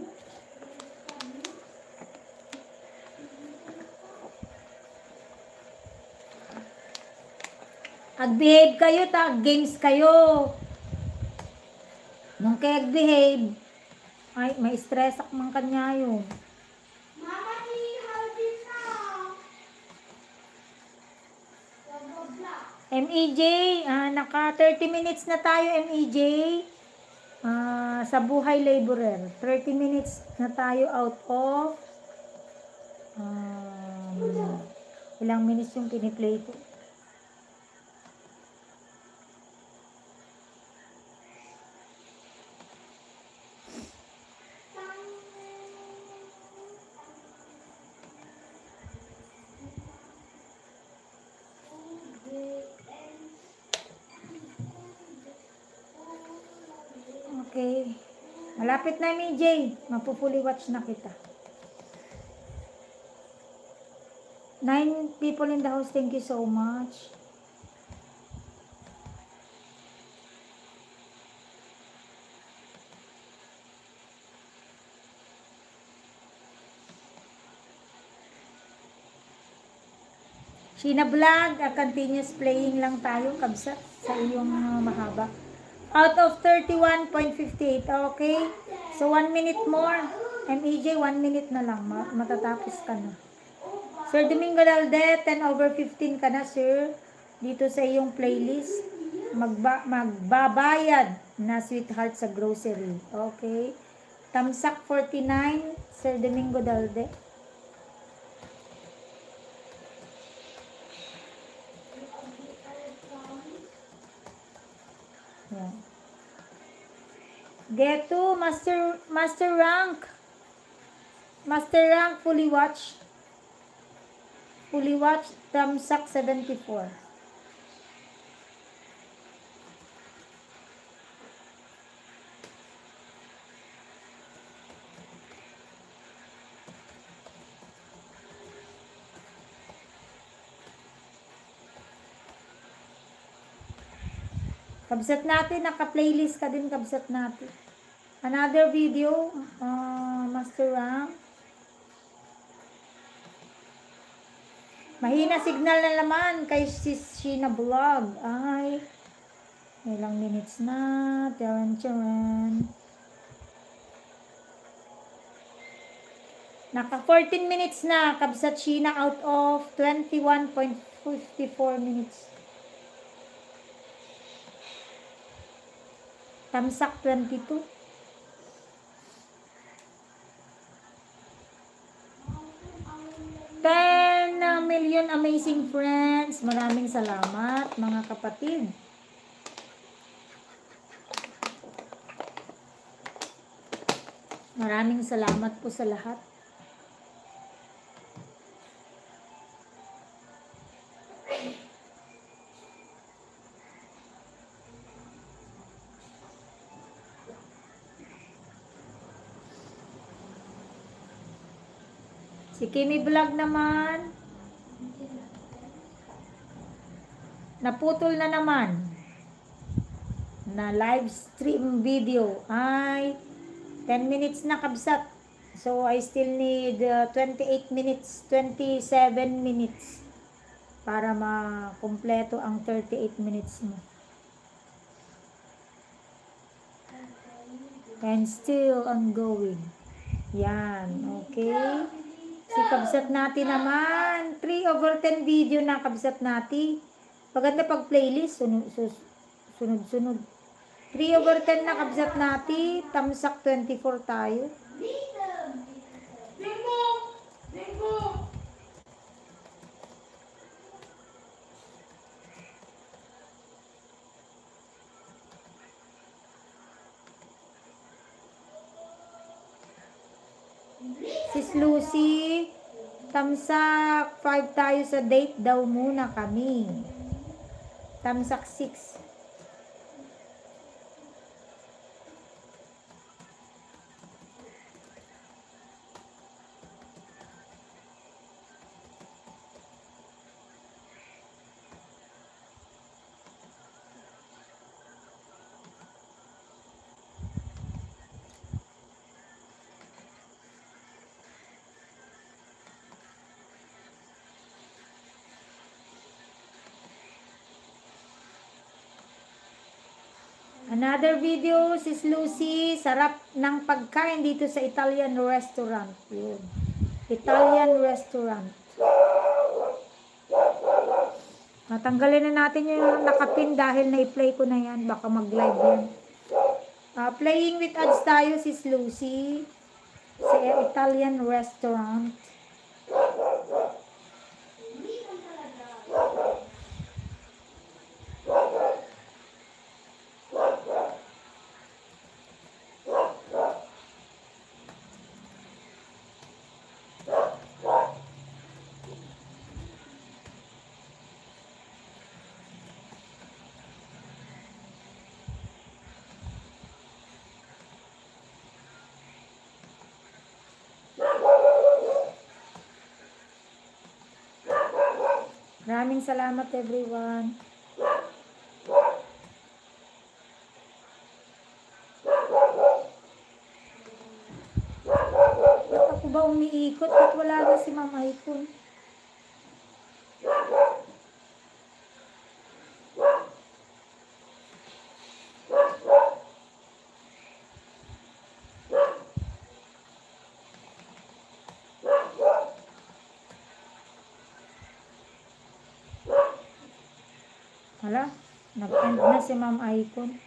Ag-behave kayo, games kayo. Nung kay ag-behave, ay, may stress ak man kanya yun. Mama, ni Haldin na. Blah. MEJ, naka 30 minutes na tayo, MEJ. Sa buhay laborer. 30 minutes na tayo out of ilang minutes yung piniplay ko. Okay. Malapit na, MJ. Mapupuli watch na kita. 9 people in the house. Thank you so much. Sheena Vlog, continuous playing lang tayo, kabsa, sa iyong mahaba. Out of 31.58. Okay? So, 1 minute more. MEJ, 1 minute na lang. Matatapos ka na. Sir Domingo Dalde, 10/15 ka na, sir. Dito sa iyong playlist. Magbabayad na sweetheart sa grocery. Okay? Tamsak 49, Sir Domingo Dalde. Yeah. Get to master rank. Master rank fully watch. Fully watch Tamsak 74. Kabsat natin, naka-playlist ka din, kabsat natin. Another video, Master Rank. Mahina signal na naman kay Sheena Vlog. Ay, ilang minutes na. Charan. Naka 14 minutes na, kabsat Sheena out of 21.54 minutes. Tamsak 22. Million amazing friends. Maraming salamat mga kapatid. Maraming salamat po sa lahat. Si Kimi Vlog naman, naputol na naman na live stream video. Ay, 10 minutes na kabsat. So, I still need 28 minutes, 27 minutes para makumpleto ang 38 minutes mo. And still ongoing. Yan, okay. Si kabsat natin naman, 3/10 video na kabsat natin. Paganda pag playlist, sunod-sunod. 3/10 na kabsat natin, Tamsak 24 tayo. Sis Lucy, tamsak 5 tayo sa date daw muna kami. Tamsak 6. Another video, Sis Lucy, sarap ng pagkain dito sa Italian restaurant. Yun. Italian restaurant. Natanggalin na natin yung nakapin dahil na-play ko na yan. Baka mag-live yan. Playing with ads tayo, Sis Lucy, sa Italian restaurant. Maraming salamat everyone. Ba't ako ba umiikot? Ba't wala na si Ma'am Icon? Hala, nag-end na si Ma'am Icon.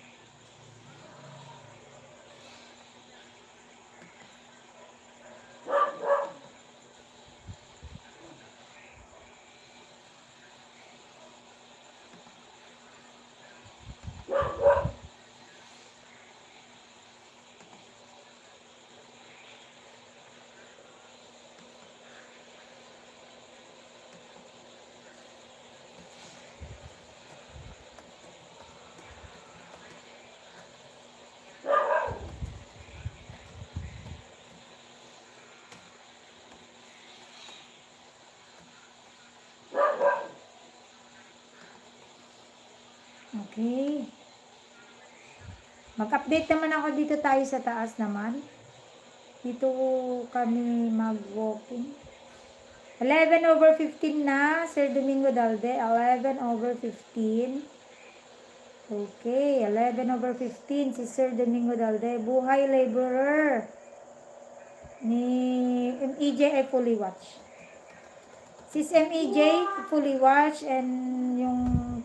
Okay. Mag-update naman ako dito tayo sa taas naman. Dito kami mag-walking. 11/15 na, Sir Domingo Dalde. 11/15. Okay, 11/15 si Sir Domingo Dalde. Buhay laborer ni MEJ ay fully watch. Sis MEJ, fully watch, and yung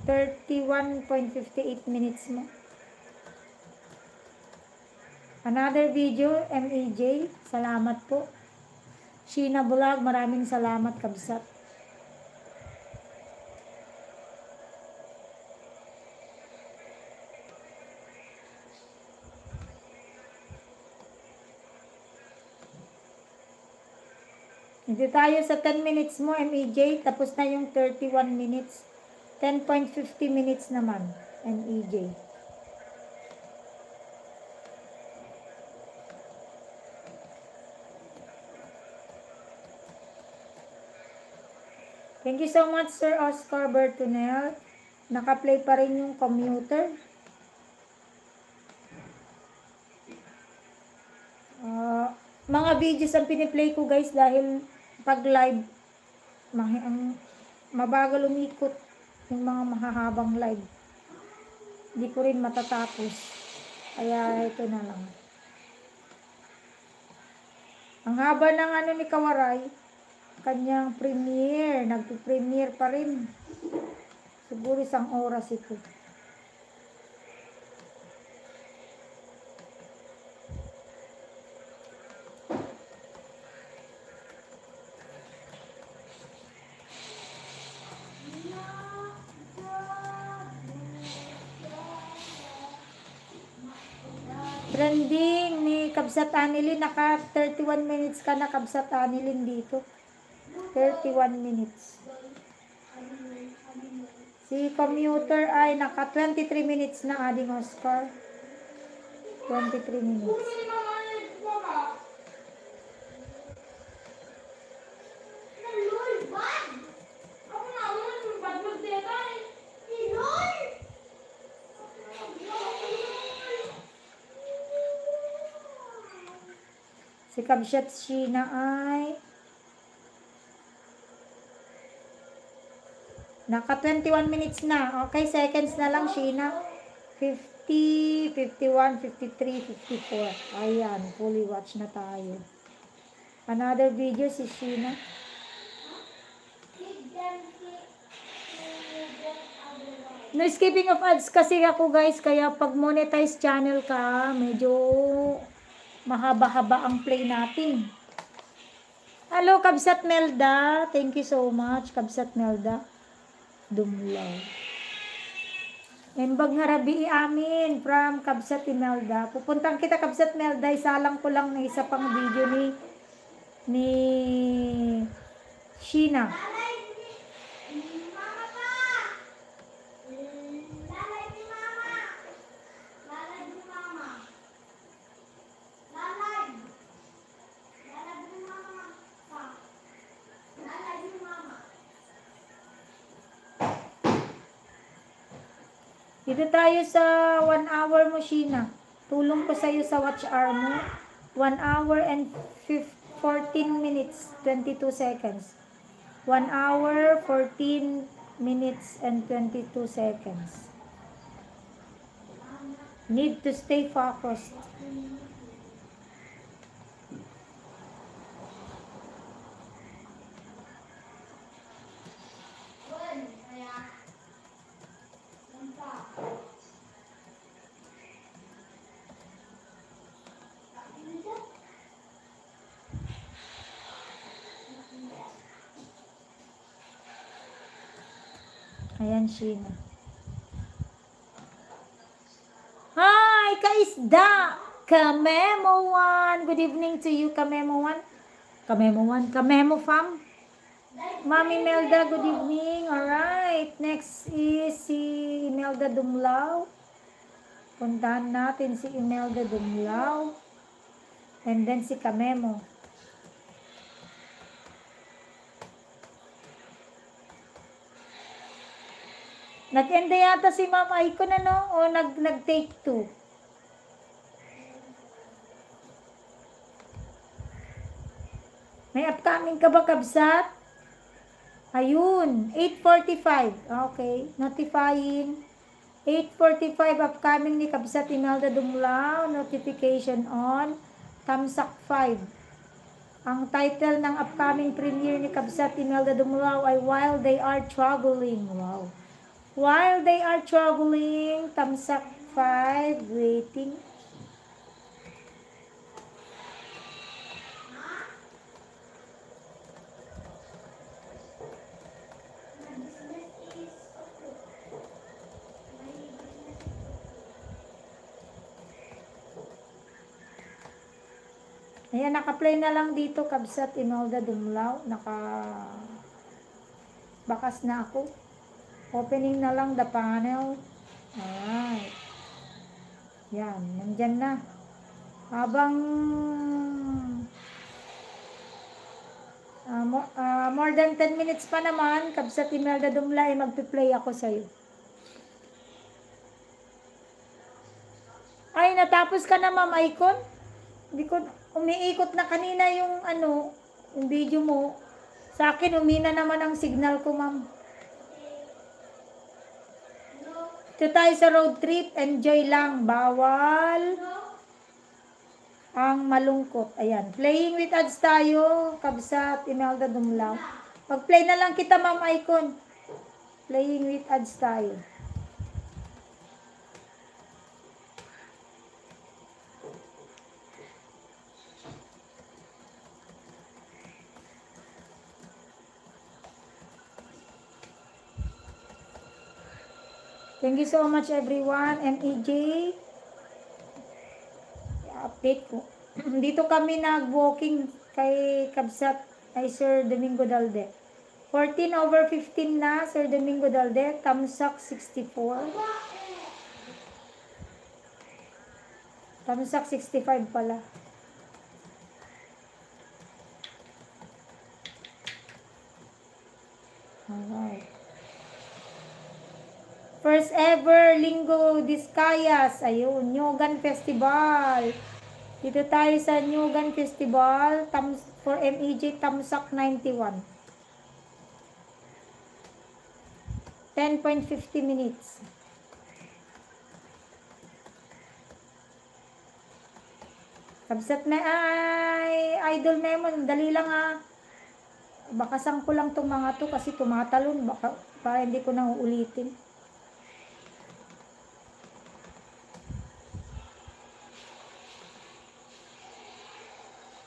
31.58 minutes mo. Another video, MEJ, salamat po. Sheena Bulag, maraming salamat, kabsat. Hindi tayo sa 10 minutes mo, MEJ. Tapos na yung 31 minutes. 10.50 minutes naman, MEJ. Thank you so much, Sir Oscar Bertunel. Naka-play pa rin yung commuter. Mga videos ang piniplay ko, guys, dahil pag live, mabagal umikot yung mga mahahabang live. Hindi ko rin matatapos. Kaya ito na lang. Ang haba ng ano ni Kawaray, kanyang premiere, nagpi-premiere pa rin. Siguro 1 oras ito. Trending ni Kabsat Anilin. Naka 31 minutes ka na Kabsat Anilin dito. 31 minutes. Si commuter ay naka 23 minutes na adding Oscar. 23 minutes. Si Kabsat Sheena ay naka 21 minutes na. Okay, seconds na lang Sheena. 50, 51, 53, 54. Ayan, fully watch na tayo. Another video si Sheena. No skipping of ads kasi ako guys, kaya pag monetize channel ka, medyo mahaba-haba ang play natin. Hello, Kabsat Melda. Thank you so much, Kabsat Melda. Dumlaw. Embag nga rabi amin from Kabsat Melda. Pupuntang kita, Kabsat Melda. Isalang ko lang na isa pang video ni Sheena. Dito tayo sa 1 hour mo, Sheena. Tulong ko sa'yo sa watch hour mo. 1 hour and 14 minutes, 22 seconds. 1 hour, 14 minutes, and 22 seconds. Need to stay focused. Ayan, Sheena. Hi, Kaisda! Kamemo 1. Good evening to you, Kamemo 1. Kamemo 1. Kamemo fam. Mami Melda, good evening. Alright. Next is si Imelda Dumlao. Puntahan natin si Imelda Dumlao. And then si Kamemo. Nag-end yata si Ma'am Icon, ano? O nag-take 2? May upcoming ka ba, Kabsat? Ayun, 8:45. Okay, notifying. 8:45 upcoming ni Kabsat Imelda Dumlao. Notification on. Tamsak 5. Ang title ng upcoming premiere ni Kabsat Imelda Dumlao ay While They Are Traveling. Wow. While They Are Traveling, Tamsak 5, waiting. Ayan, naka-play na lang dito, Kabsat Imelda Dumlao. Bakas na ako. Opening na lang the panel. Alright. Yan, nandyan na. Habang more than 10 minutes pa naman, Kabsat Imelda Dumlao, ay magpi-play ako sa'yo. Ay, natapos ka na, Ma'am Icon? Hindi ko, umiikot na kanina yung yung video mo. Sa akin, umina naman ang signal ko, ma'am. Ito tayo sa road trip. Enjoy lang. Bawal ang malungkot. Ayan. Playing with ads tayo. Kabsat Imelda Dumlao. Pag-play na lang kita, Ma'am Icon. Playing with ads tayo. Thank you so much, everyone. MEJ. update ko. Dito kami nag-walking kay Kabsat ay Sir Domingo Dalde. 14/15 na, Sir Domingo Dalde. Tamsak 64. Tamsak 65 pala. Alright. First ever Linggo Discayas. Ayun, Nyogan Festival. Dito tayo sa Nyogan Festival for MEJ Tamsak 91. 10.50 minutes. Kabsat na ay Idol Memon. Dali lang Baka ko lang tong mga to kasi tumatalon. Baka para hindi ko na uulitin.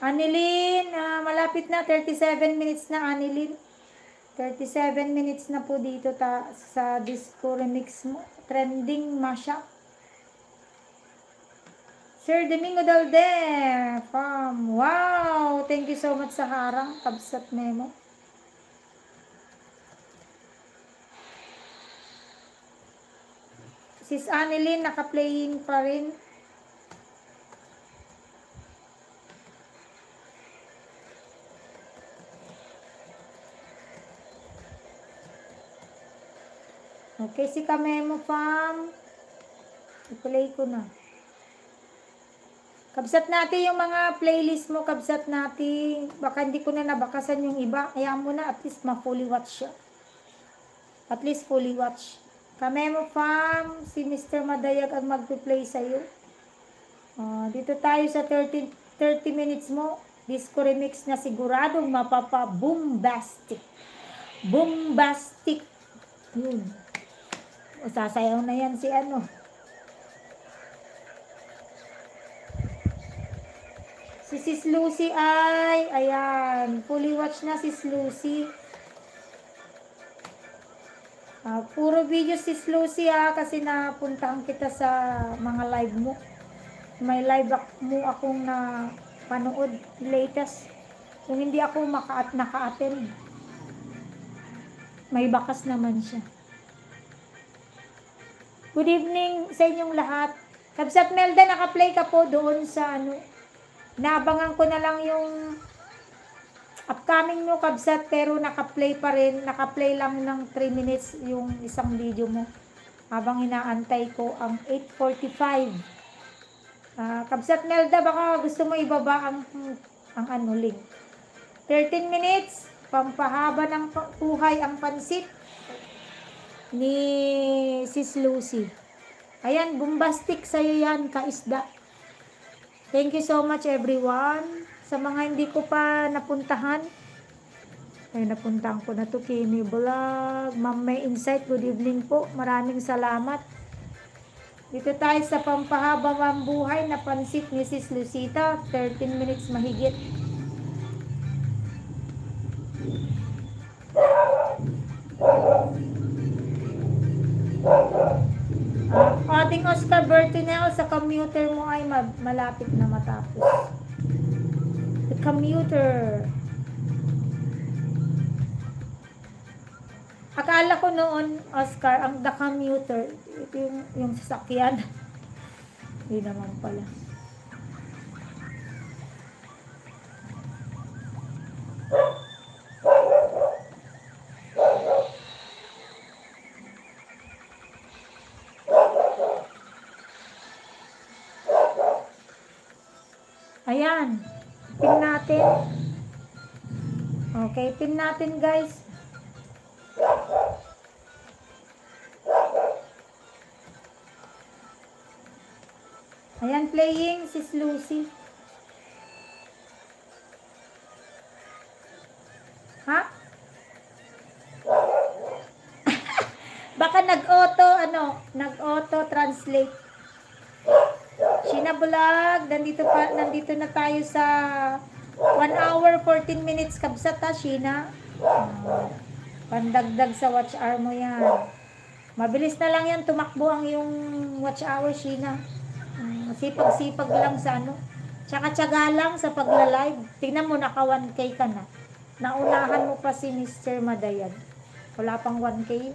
Anilin, malapit na, 37 minutes na Anilin. 37 minutes na po dito sa disco remix mo. Trending mashup. Sir Domingo Dalde, fam. Wow, thank you so much sa harang, Kabsat Memo. Sis Anilin, naka-playing pa rin. Okay, si Kamemo fam. I-play ko na. Kabsat natin yung mga playlist mo, kabsat natin. Baka hindi ko na nabakasan yung iba. Hayaan mo na, at least ma-fully watch siya. At least fully watch. Kamemo fam, si Mr. Madayag ang mag-play sa'yo. Dito tayo sa 30 minutes mo. Disco remix na siguradong mapapa-bombastic. Bombastic. Yun. O, sasayaw na yan si ano. Si Sis Lucy ay, ayan, fully watch na Sis Lucy. Puro video Sis Lucy kasi napuntahan kita sa mga live mo. May live mo akong na panood latest. Kung hindi ako naka-attend, may bakas naman siya. Good evening sa inyong lahat. Kabsat Melda, naka-play ka po doon sa ano. Naabangan ko na lang yung upcoming mo, Kabsat, pero naka-play pa rin. Naka-play lang ng 3 minutes yung isang video mo. Habang inaantay ko ang 8:45. Kabsat Melda, baka gusto mo ibaba ang ano link. 13 minutes, pampahaba ng buhay ang pansit ni Sis Lucy. Ayan, bombastic sa'yo yan, kaisda. Thank you so much everyone. Sa mga hindi ko pa napuntahan, ay napuntahan ko na to, Kimi Vlog, Ma'am May Insight, good evening po. Maraming salamat. Dito tayo sa pampahaba ng buhay na pansit ni Sis Lucita, 13 minutes mahigit. Ating Oscar Bertinel, sa commuter mo ay malapit na matapos. The commuter. Akala ko noon, Oscar, ang the commuter, ito yung sasakyan. Hindi naman pala. Ayan. Pin natin. Okay, pin natin guys. Ayan, playing Sis Lucy. Ha? Baka nag-auto translate. Sheena Vlog, nandito na tayo sa 1 hour 14 minutes, Kabsat Sheena. Pandagdag sa watch hour mo yan. Mabilis na lang yan tumakbo ang yung watch hour, Sheena. Sipag-sipag lang sa ano. Tsaka tsaga lang sa pagla-live. Tingnan mo, naka 1K ka na. Naunahan mo pa si Mr. Madayan. Wala pang 1K.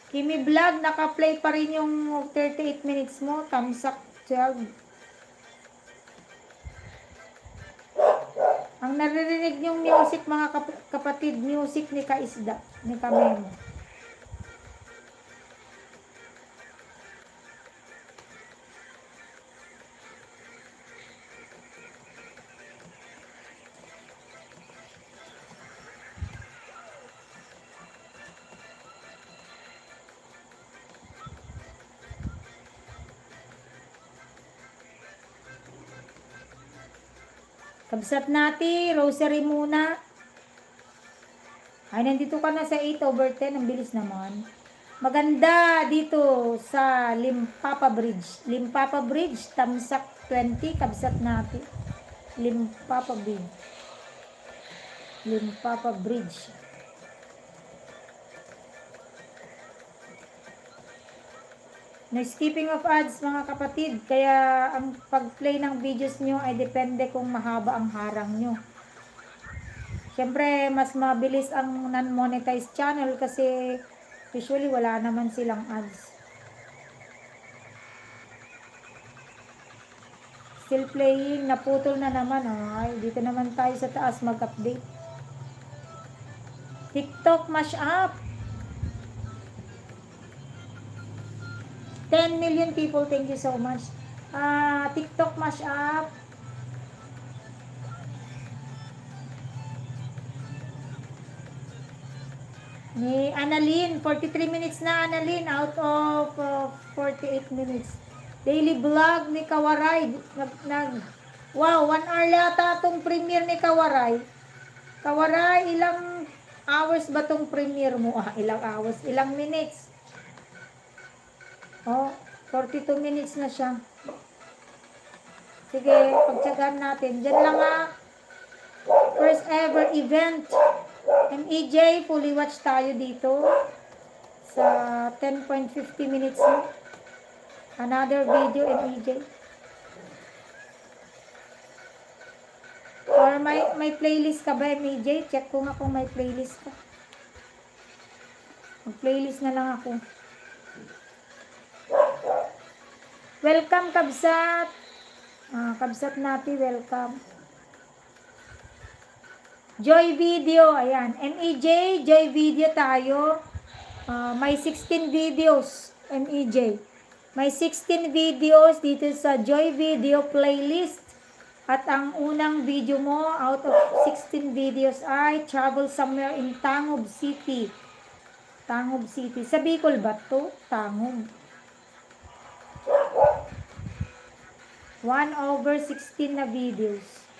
Kimi Vlog, naka-play pa rin yung 38 minutes mo. Thumbs up 12. Ang naririnig yung music, mga kapatid, music ni Kaisda, ni Kamemo. Kabsat natin, rosary muna. Ay, nandito ka na sa 8/10. Ang bilis naman. Maganda dito sa Limpapa Bridge. Limpapa Bridge, Tamsak 20. Kabsat natin. Limpapa Bridge. Limpapa Bridge. No skipping of ads, mga kapatid. Kaya ang pag-play ng videos nyo ay depende kung mahaba ang harang nyo. Siyempre, mas mabilis ang non-monetized channel kasi usually wala naman silang ads. Still playing, naputol na naman. Ay, dito naman tayo sa taas mag-update. TikTok mashup. 10 million people, thank you so much. TikTok mashup. Ni Annalyn, 43 minutes na Annalyn out of 48 minutes. Daily vlog ni Kawaray. Wow, 1 hour yata itong premiere ni Kawaray. Kawaray, ilang hours ba itong premiere mo? Ilang hours? Ilang minutes? Oh, 42 minutes na siya. Sige, pagtsagaan natin. Diyan lang first ever event. MEJ, fully watch tayo dito. Sa 10.50 minutes na. Another video, MEJ. Or may playlist ka ba, MEJ? Check ko nga kung may playlist ka. Mag-playlist na lang ako. Welcome, Kabsat. Kabsat natin, welcome. Joy Video, ayan. MEJ, Joy Video tayo. May 16 videos, MEJ. May 16 videos dito sa Joy Video playlist. At ang unang video mo out of 16 videos ay Travel Somewhere in Tangub City. Tangub City. Sa Bicol ba to? Tangub. 1/16 na videos.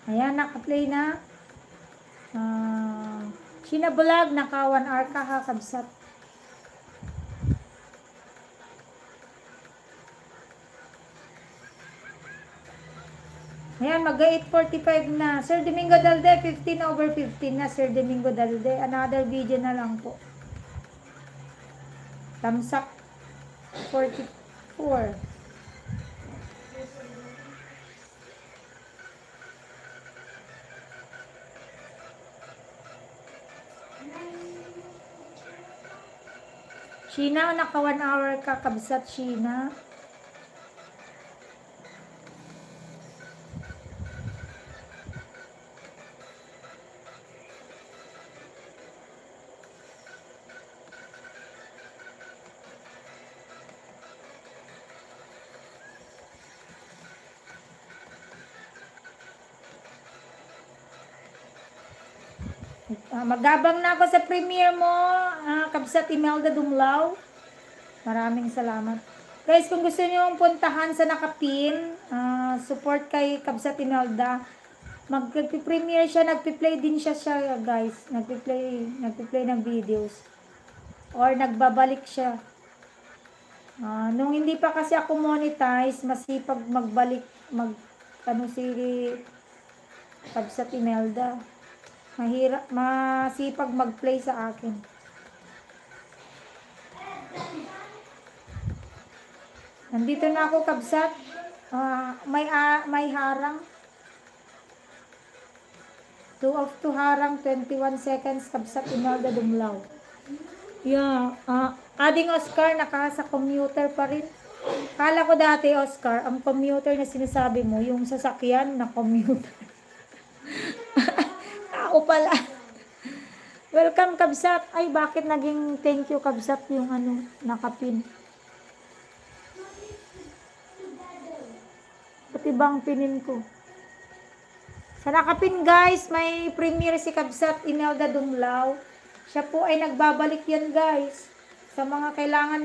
Ayan, naka-play na. Sheena Vlog, naka 1 hour ka ha, Kabsat. Ayan, mag-8:45 na. Sir Domingo Dalde, 15/15 na, Sir Domingo Dalde. Another video na lang po. Tamsak 44. Sheena, naka 1 hour ka, Kabsat, Sheena. Magabang na ako sa premiere mo, Kabsat Imelda Dumlao. Maraming salamat. Guys, kung gusto niyo puntahan sa Nakapin, support kay Kabsat Imelda. Mag-premiere siya, nagpi-play din siya guys. Nagpi-play ng videos. Or nagbabalik siya. Nung hindi pa kasi ako monetize, masipag magbalik, si Kabsat Imelda. Masipag mag-play sa akin. Nandito na ako, Kabsat. May harang. 2 of 2 harang, 21 seconds, Kabsat Imelda Dumlao. Yeah. Adding Oscar, sa commuter pa rin. Kala ko dati, Oscar, ang commuter na sinasabi mo, yung sasakyan na commuter. Ako pala. Welcome, Kabsat. Ay, bakit naging thank you, Kabsat, yung Nakapin? Pati bang pinin ko? Sa Nakapin, guys, may premiere si Kabsat Imelda Dumlao. Siya po ay nagbabalik yan, guys. Sa mga kailangan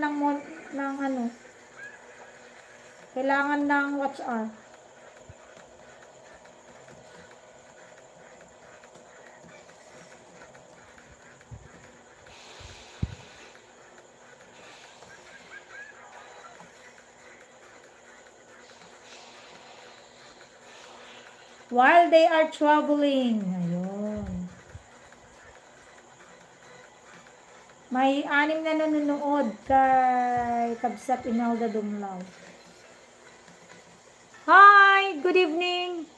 kailangan ng watch hour. While they are traveling. Ayun. May 6 na nanonood kay Kabsat Imelda Dumlao. Hi! Good evening!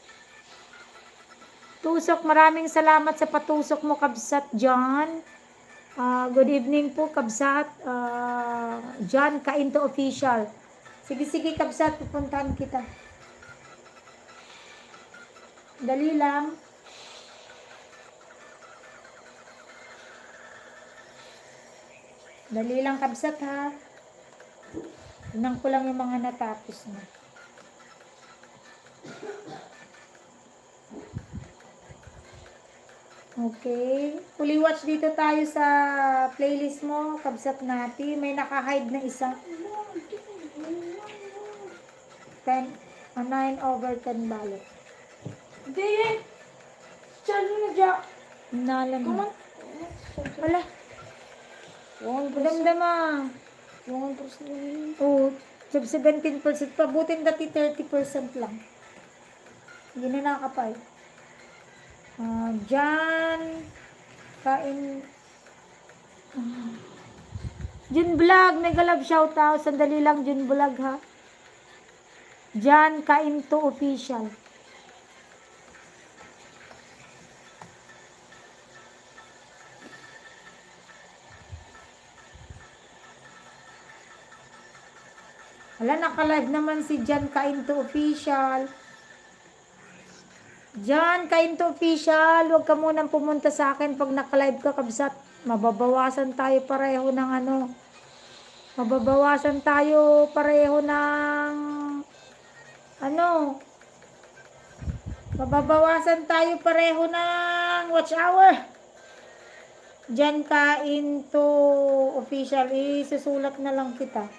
Tusok, maraming salamat sa patusok mo, Kabsat John. Good evening po, Kabsat John Kainto Official. Sige, Kabsat, pupuntahan kita. Dali lang. Dali lang, Kabsat, ha. Tingnan ko lang yung mga natapos na. Okay. Fully watch dito tayo sa playlist mo, Kabsat Nati. May naka-hide na isa. 9/10 balik. Hindi. Chalo na dyan. Nalan mo. Wala. Damdama. 1%. Oo. 17%. Pabutin dati 30% lang. Hindi na nakakapay. Jan. Jun Vlog. Mega love shoutout. Sandali lang, Jun Vlog, ha. Jan Kainto Official. Wala, naka-live naman si Jan Kainto Official. Jan Kainto Official, huwag ka munang pumunta sa akin pag naka-live ka, Kabsat. Mababawasan tayo pareho ng Mababawasan tayo pareho ng Mababawasan tayo pareho ng watch hour. Jan Kainto Official, isusulat na lang kita.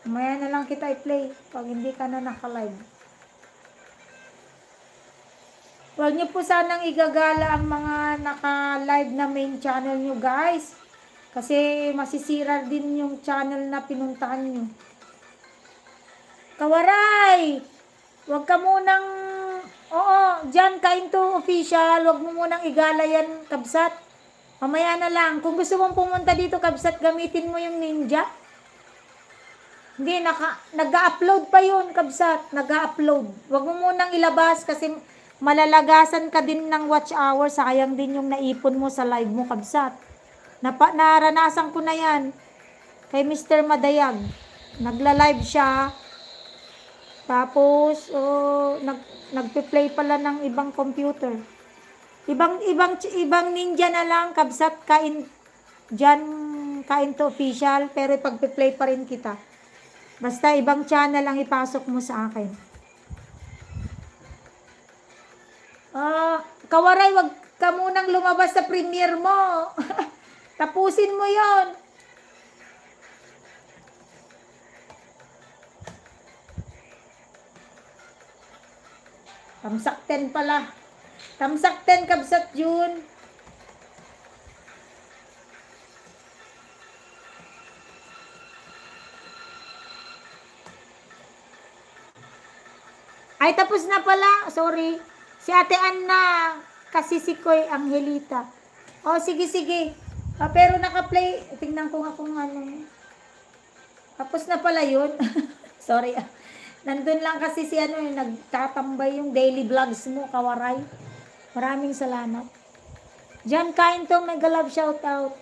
Maya na lang kita i-play pag hindi ka na naka-live. Huwag niyo po sanang igagala ang mga naka-live na main channel niyo, guys. Kasi masisira din yung channel na pinuntahan niyo. Kawaray! Huwag ka munang... Oo, Jan Kainto Official, huwag mo munang igala yan, Kabsat. Mamaya na lang. Kung gusto mong pumunta dito, Kabsat, gamitin mo yung Ninja. Hindi, nag-upload pa yun, Kabsat. Nag-upload. Huwag mo munang ilabas kasi malalagasan ka din ng watch hour. Sayang din yung naipon mo sa live mo, Kabsat. Naranasan ko na yan. Kay Mr. Madayag. Nagla-live siya. Tapos, nagpe-play pala ng ibang computer. Ibang Ninja na lang, Kabsat, Jan Kainto Official. Pero pagpe-play pa rin kita. Basta ibang channel ang ipasok mo sa akin. Kawaray, ka munang lumabas sa premiere mo. Tapusin mo yon. Tamsak 10 pala. Tamsak 10 kabsat June. Ay, tapos na pala. Sorry. Si Ate Anna, kasi si Koy Angelita. O, sige, sige. Pero naka-play. Tingnan ko nga kung ano. Tapos na pala yun. Sorry. Nandun lang kasi si ano, nagtatambay yung daily vlogs mo, Kawaray. Maraming salamat. Jan Kaintong, mega love shoutout.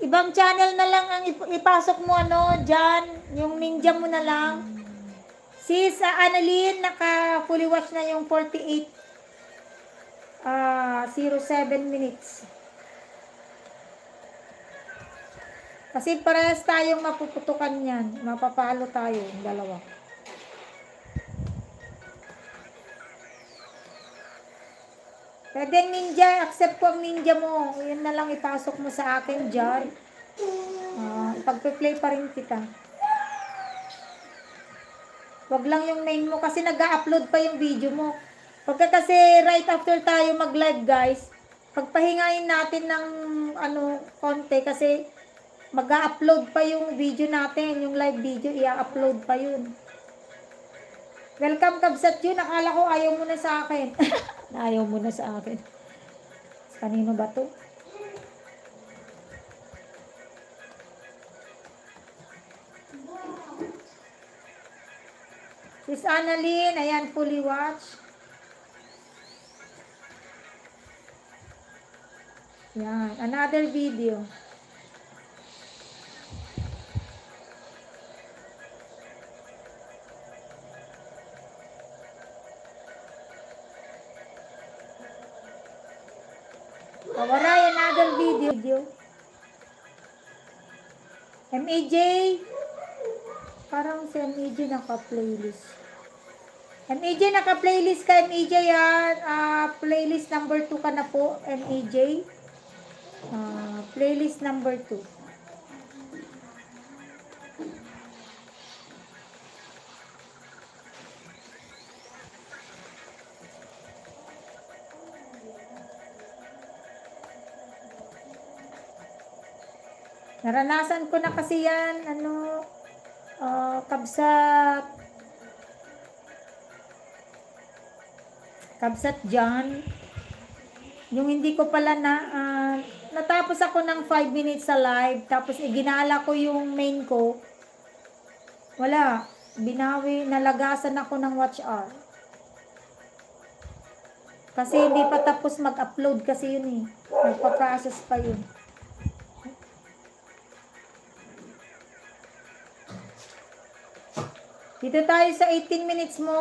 Ibang channel na lang ang ipasok mo, ano, Jan. Yung ninja mo na lang. Sis Annalyn, naka fully watch na yung 48 07 minutes. Kasi parehas tayong mapuputukan yan. Mapapalo tayo, yung dalawa. Pwede ninja, accept ko ang ninja mo. Yun na lang ipasok mo sa akin dyan. Ipagpe-play pa rin kita. Wag lang yung name mo kasi nag-upload pa yung video mo. Pagka kasi right after tayo mag-live guys, pagpahingain natin ng konti kasi mag-upload pa yung video natin, yung live video, i-upload pa yun. Welcome kabsat yun, akala ko ayaw mo na sa akin. Ayaw mo na sa akin. Kanino ba to? Sis Annalyn, ayan, fully watch. Yan, another video. Kawaray, another video. MAJ, parang si MAJ naka-playlist. MAJ, naka-playlist ka, MAJ yan. Playlist number 2 ka na po, MAJ. Playlist number 2. Naranasan ko na kasi yan, kabsat John. Yung hindi ko pala natapos ako ng 5 minutes sa live, tapos ginala ko yung main ko. Wala, binawi, nalagasan ako ng watch hour. Kasi hindi pa tapos mag-upload kasi yun eh. Nagpa-process pa yun. Dito tayo sa 18 minutes mo,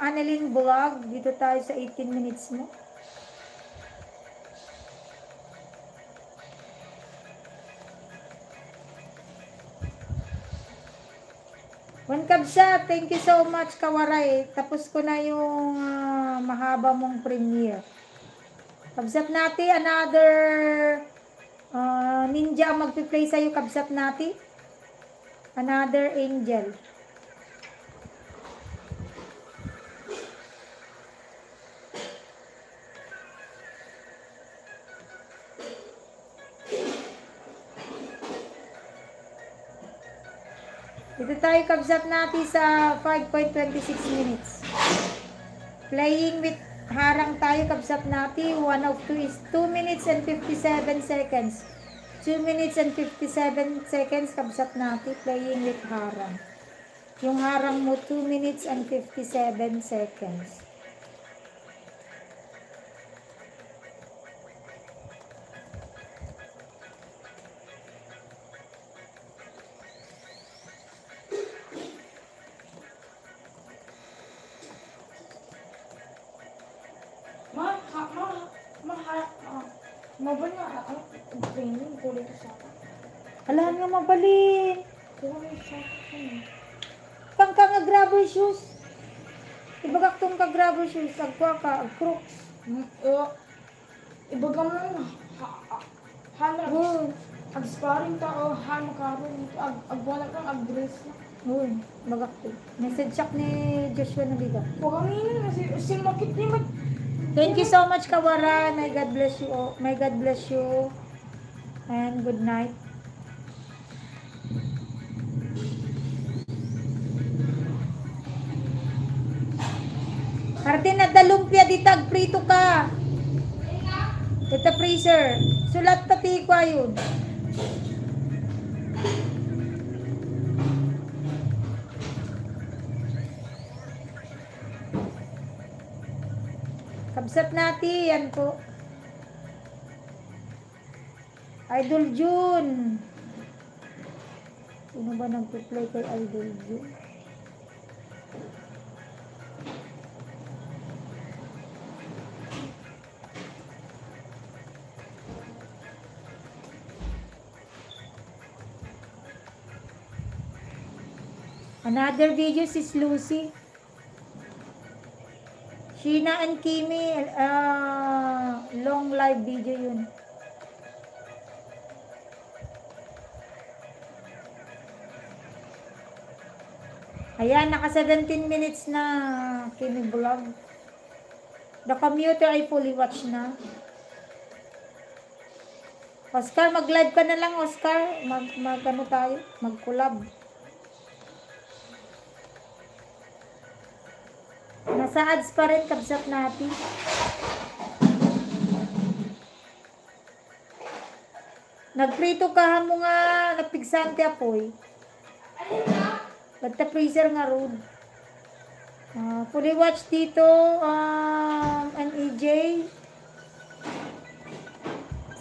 Annalyn Vlog. Dito tayo sa 18 minutes mo. One kabsat, thank you so much, Kawaray. Tapos ko na yung mahaba mong premiere. Kabsat natin, another ninja ang magpi-play sa'yo, kabsat natin. Another angel. Dito tayo kabsat natin sa 5.26 minutes. Playing with harang tayo kabsat natin. 1 of 2 is 2 minutes and 57 seconds. 2 minutes and 57 seconds kabsat natin. Playing with harang. Yung harang mo 2 minutes and 57 seconds. Mabal nga training kulit sa akin. Alahan nga mabalin. Kulit sa akin. Kang ka nga grabber shoes. Ibagak tong ka grabber shoes. Agkwa ka, ag crooks. Ibaga mo hanap Uy, ag-sparring ta o hanap karon ag-wala kang ag-dress na. uy, bagak ko. Message siya ni Joshua na biga. Pagangin na si Makit ni Mat. Thank you so much, Kawaran. May God bless you. May God bless you. And good night. Hardin na dalumpia ditag prito ka. Ito freezer. Sulat pati ko ayun. Kabsat natin yan po. Idol June. Sino ba nag-play kay Idol June? Another video is Lucy. Sheena and Kimi, long live video yun. Ayan, naka 17 minutes na Kimi vlog. The commuter ay fully watch na. Oscar, mag-live ka na lang, Oscar. Mag-ano tayo? Mag-collab. Nasa ads pa rin, kabsat natin. Nagprito ka mo nga, nagpigsante apoy. Ba't freezer nga road. Fully watch dito, ang EJ.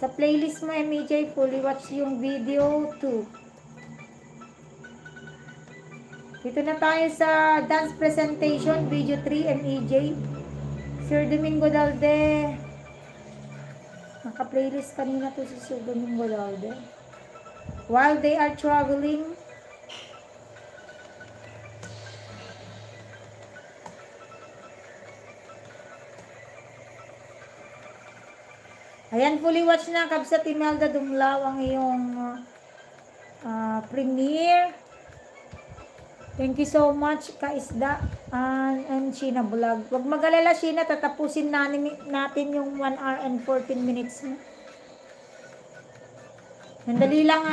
Sa playlist mo, MEJ, fully watch yung video 2. Dito na tayo sa dance presentation, video 3, MEJ. Sir Domingo Dalde. Naka-playlist kanina to si Sir Domingo Dalde. While they are traveling, ayan, fully watch na, Kabsat Imelda Dumlaw, ang iyong premiere. Thank you so much, Kaisda and Sheena Vlog. Huwag mag-alala, Sheena, tatapusin natin yung 1 hour and 14 minutes mo. Nandali lang,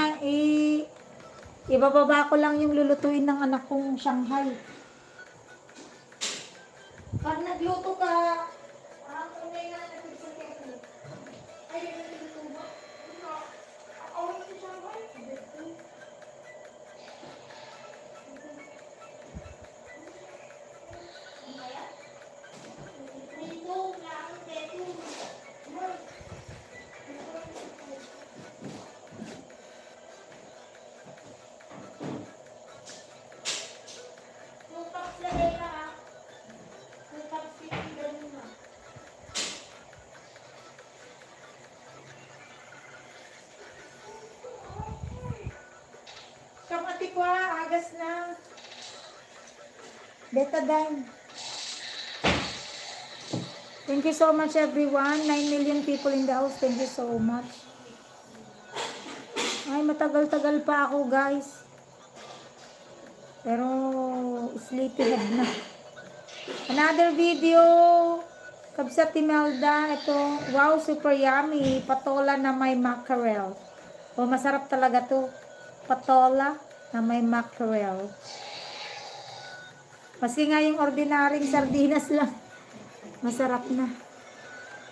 ibababa ko lang yung lulutuin ng anak kong Shanghai. Pag nagluto ka, tunay na nagpipagkakit. Ay, nagluto ba? Ako yung Shanghai. Kamati ko agas na. Betadine. Thank you so much everyone. 9 million people in the house. Thank you so much. Ay, matagal-tagal pa ako guys. Pero sleepyhead na. Another video. Kabsat Imelda. Ito. Wow, super yummy. Patola na may mackerel. Oh, masarap talaga to. Patola na may mackerel. Kasi nga yung ordinaryong sardinas lang. Masarap na.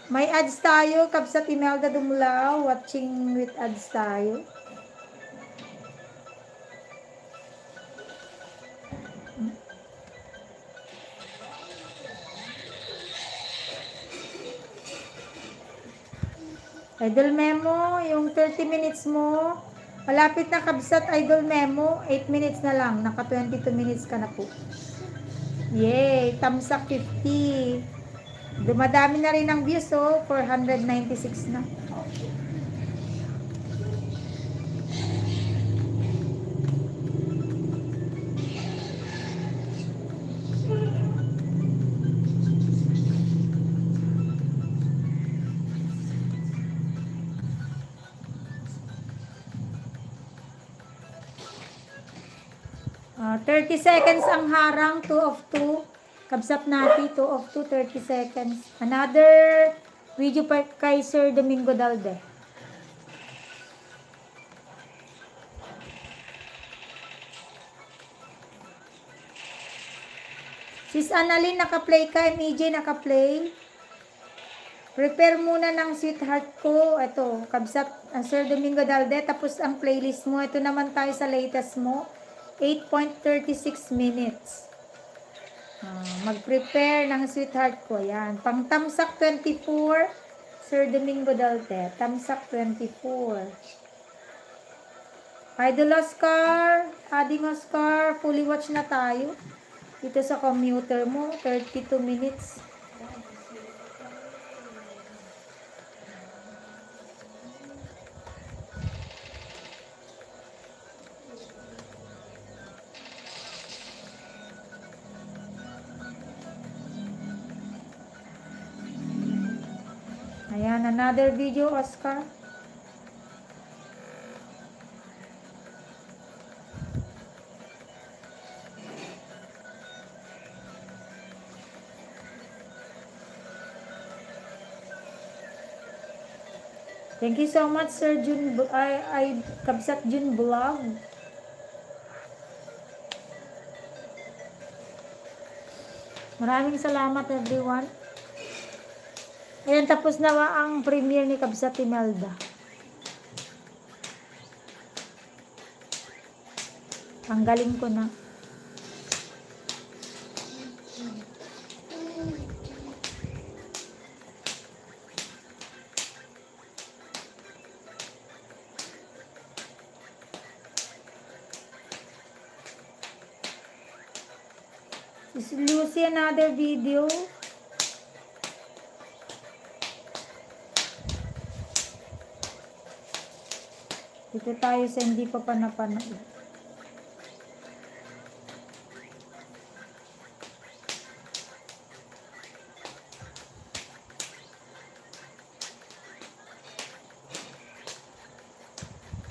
May ads tayo. Kabsat Imelda Dumlaw. Watching with ads tayo. Idol Memo, yung 30 minutes mo, malapit na Kabsat Idol Memo, 8 minutes na lang, naka 22 minutes ka na po. Yay, thumbs up 50. Dumadami na rin ang views, oh, 496 na. 30 seconds ang harang, 2 of 2. Kabsat natin, 2 of 2, 30 seconds. Another video pa kay Sir Domingo Dalde. Sis Annalyn, naka-play ka. MEJ, naka-play. Prepare muna ng sweetheart ko. Ito, kabsat Sir Domingo Dalde. Tapos ang playlist mo. Ito naman tayo sa latest mo. 8.36 minutes. Mag-prepare ng sweetheart ko. Yan. Pang Tamsak 24. Sir Domingo Dalde. Tamsak 24. Idol Oscar. Adding Oscar. Fully watch na tayo. Dito sa commuter mo. 32 minutes. Ayan, another video, Oscar. Thank you so much, Sir Jun. I Kabsat Jun Vlog. Maraming salamat, everyone. Ayan, tapos na ang premiere ni Kabsat Imelda. Ang galing ko na. Is Lucy another video? Dito tayo sa hindi pa napanood.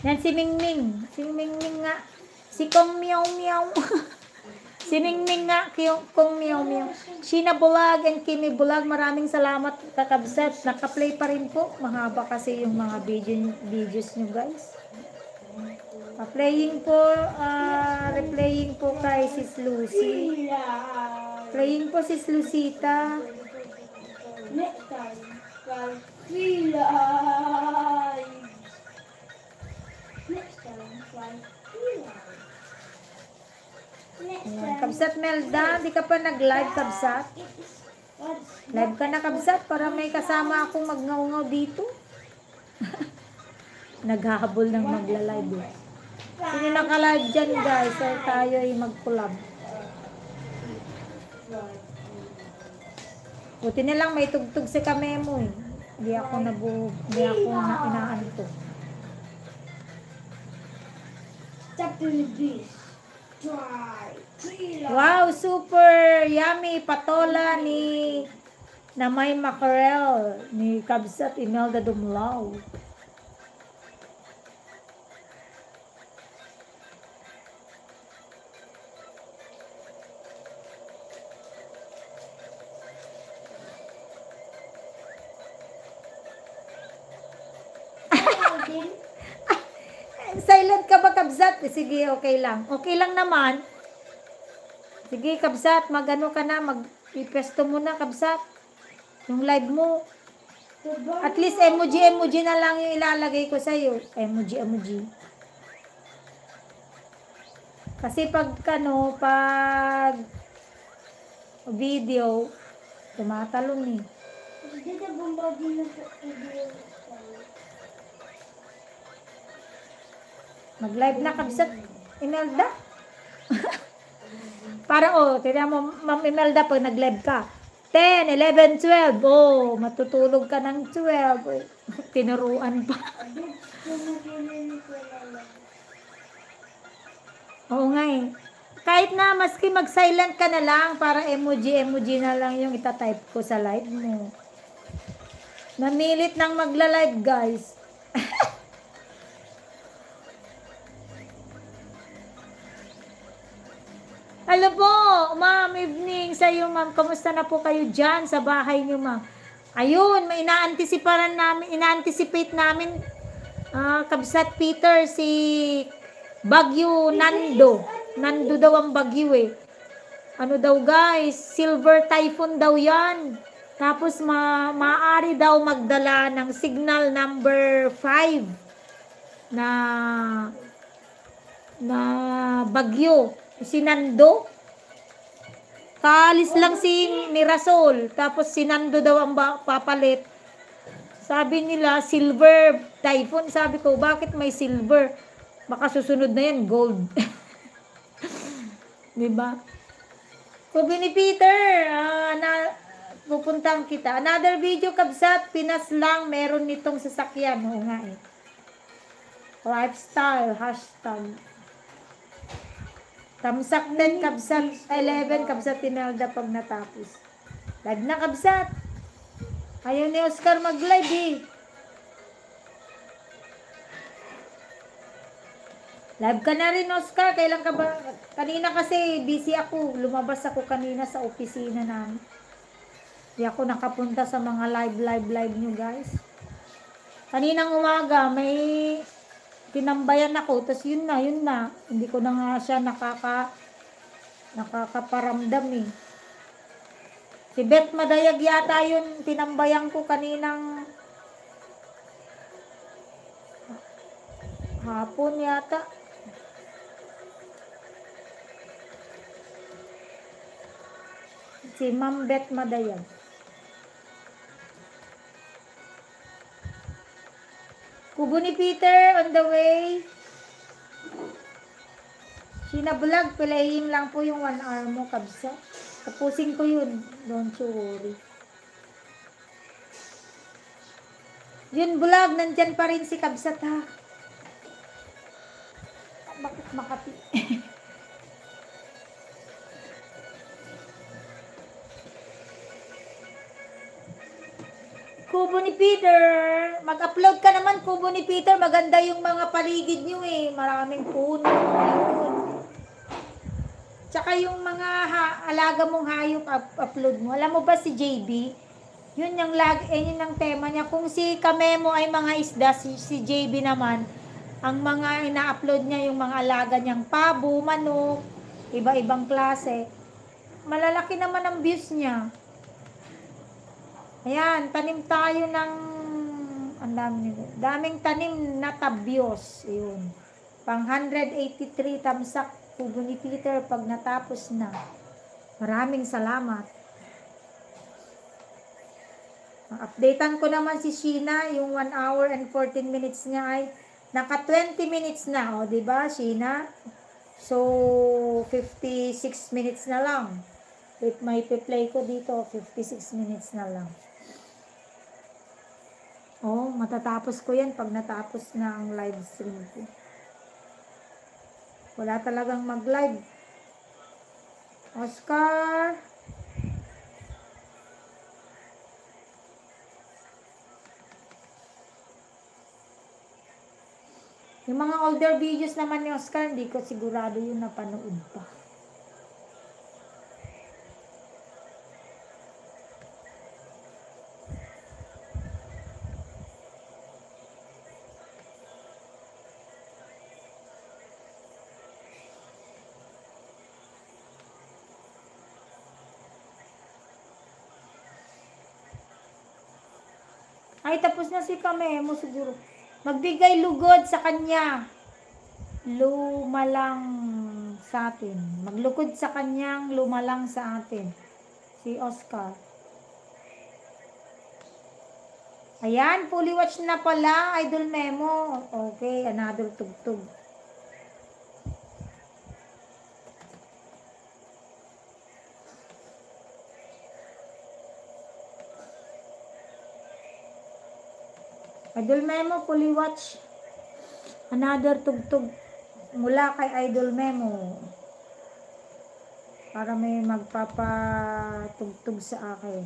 Yan si Mingming. Si Mingming nga. Si Kong Meow Meow. Si Mingming nga. Kong Meow Meow. Sheena Bulag and Kimi Bulag. Maraming salamat, kakabsat. Naka-play pa rin po. Mahaba kasi yung mga videos nyo, guys. Playing po, replaying po kay Sis Lucy. Playing po Sis Lucita. Next time, free life. Next time, free life. Next Ayan. time. Kabsat Melda, di ka pa nag-live, Kabsat? Live ka na, Kabsat, para may kasama akong magngaw-ngaw dito. Naghahabol ng magla-live eh. Sino naka-live dyan, guys? So, tayo ay mag-collab. Buti na lang may tugtog si Kamemo eh. Hindi ako inaanto. Step to the beach. Try. Free life. Wow, super yummy patola ni na may mackerel ni Kabsat Imelda Dumlao. Silent ka ba, Kabsat? Sige, okay lang. Okay lang naman. Sige, Kabsat, mag-ano ka na, mag-ipesto mo na, Kabsat. Yung live mo. At least emoji na lang yung ilalagay ko sa'yo. Emoji. Kasi pag video, tumatalon eh. Dito bomba din na video. Mag-live na, Kabsat Imelda. Para tignan mo, Ma'am Imelda, pag nag-live ka, 10, 11, 12, matutulog ka ng 12. Tinuruan pa. Oo nga eh. Kahit na, maski mag-silent ka na lang, para emoji na lang yung itatype ko sa live mo. Namilit nang magla-live, guys. Hello po, ma'am, evening sa iyo, ma'am. Kamusta na po kayo dyan sa bahay niyo, ma'am? Ayun, may ina-anticipate namin, Kabsat Peter, si Bagyo Nando. Nando daw ang bagyo eh. Ano daw guys, silver typhoon daw yan. Tapos maaari daw magdala ng signal number 5 na bagyo. Si Nando. Kaalis lang si Mirasol. Tapos si Nando daw ang papalit. Sabi nila, silver typhoon. Sabi ko, bakit may silver? Baka susunod na yan, gold. Diba? Sabi ni Peter, pupuntahan kita. Another video, Kabsat, Pinas lang, meron nitong sasakyan. Oo nga eh. Lifestyle, hashtag. Tamsak 10, Kabsat 11, Kabsat Tinelda pag natapos. Live na, Kabsat. Ayaw ni Oscar mag-live eh. Live ka na rin, Oscar. Kailan ka ba? Kanina kasi busy ako. Lumabas ako kanina sa opisina namin. Di ako nakapunta sa mga live nyo, guys. Kaninang umaga, may tinambayan ako. Tapos yun na. Hindi ko na nga siya nakakaparamdam eh. Si Beth Madayag yata yun, tinambayan ko kaninang hapon yata. Si Ma'am Beth Madayag. Kubo ni Peter on the way. Sheena Vlog, pilayim lang po yung 1 hour mo, Kabsa. Tapusin ko yun. Don't you worry. Yun vlog, nandyan pa rin si Kabsat ha. Bakit Makati? Kubo ni Peter. Mag-upload ka naman, Kubo ni Peter. Maganda yung mga paligid nyo eh. Maraming puno. Ayun. Tsaka yung mga alaga mong hayop upload mo. Alam mo ba si JB? Yun yung yun ang tema niya. Kung si Kamemo ay mga isda, si JB naman, ang mga ina-upload niya yung mga alaga niyang pabo, manok, iba-ibang klase. Malalaki naman ang views niya. Ayan, tanim tayo ng daming tanim na tabyos. Yun. Pang 183 tamsak. Kubo ni Peter pag natapos na. Maraming salamat. Updatean ko naman si Sheena, yung 1 hour and 14 minutes niya ay naka 20 minutes na, o diba Sheena? So 56 minutes na lang. Wait, may play ko dito, 56 minutes na lang. Oh, matatapos ko yan pag natapos na ang live stream ko. Wala talagang mag-live. Oscar. Yung mga older videos naman ni Oscar, hindi ko sigurado yung napanood pa. Ay, tapos na si Kamemo siguro. Magbigay lugod sa kanya. Lumalang sa atin. Maglukod sa kanyang lumalang sa atin. Si Oscar. Ayan, fully watch na pala, Idol Memo. Okay, another tugtog. Idol Memo, fully watch. Another tugtog mula kay Idol Memo. Para may magpapatugtog sa akin.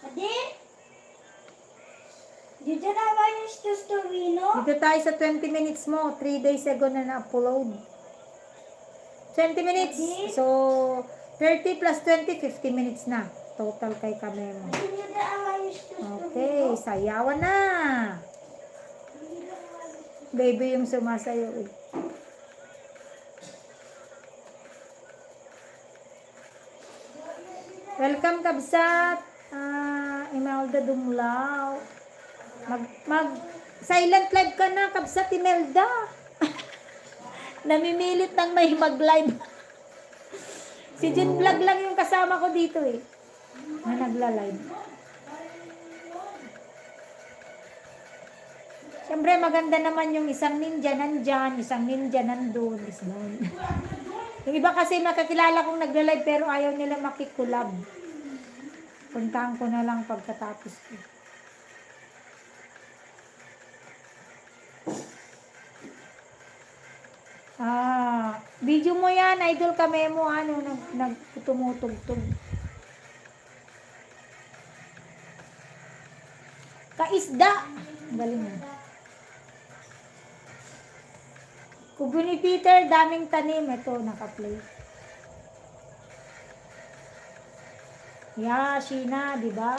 Adin? Dito na ba yung story, no? Dito tayo sa 20 minutes mo. 3 days ago na na-upload. 20 minutes. So, 30 plus 20, 50 minutes na. Total kay Kamemo. Okay, sayawan na. Baby yung sumasayo eh. Welcome, Kabsat. Imelda Dumlaw. Silent live ka na, Kabsat Imelda. Namimilit ng may mag-live. Si Jun Vlog lang yung kasama ko dito eh. Na nagla-live. Siyempre maganda naman yung isang ninja nandyan, isang ninja nandun. Yung iba kasi makakilala kong nagla-live pero ayaw nila makikulab. Puntahan ko na lang pagkatapos ko. Video mo yan, Idol Kamemo, tumutugtog. Kaisda! Galing mo. Kubo ni Peter, daming tanim. Ito, naka-play. Yeah, Sheena, di ba?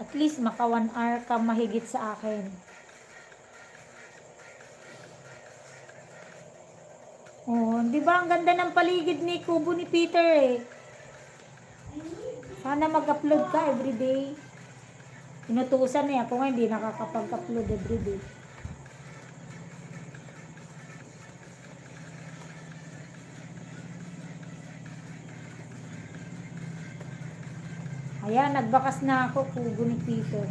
At least maka 1 hour ka mahigit sa akin. Oh, di ba ang ganda ng paligid ni Kubo ni Peter eh. Sana mag-upload ka everyday. Inutusan eh ako nga hindi nakakapag-upload everyday. Ayan, nagbakas na ako, Kubo ni Peter.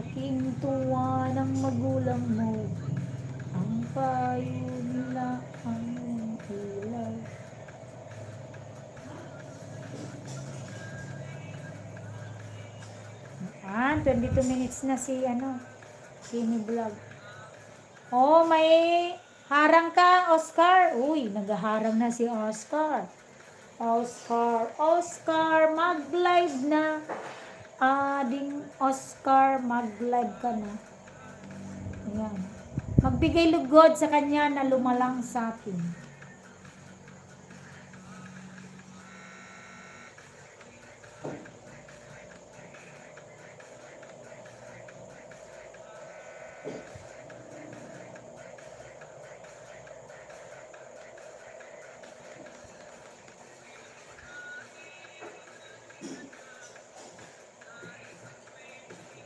Aking tuwa ng magulang mo, ang payo nila ang ilay. Ayan, 22 minutes na si Kimi Vlog. Oh, may harang ka, Oscar. Uy, naghaharang na si Oscar. Oscar, mag-live na. Ding Oscar, mag-live ka na. Ayan. Magbigay lugod sa kanya na lumalang sa akin.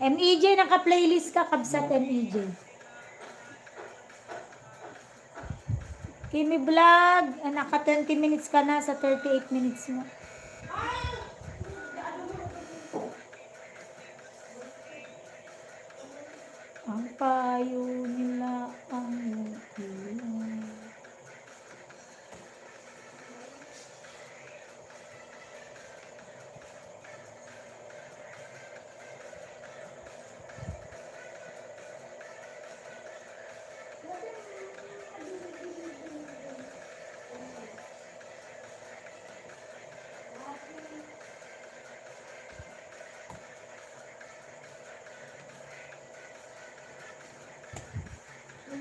MEJ, naka-playlist ka, Kabsat MEJ. Kimi Vlog, naka 20 minutes ka na sa 38 minutes mo. Ang payo nila ang ilan.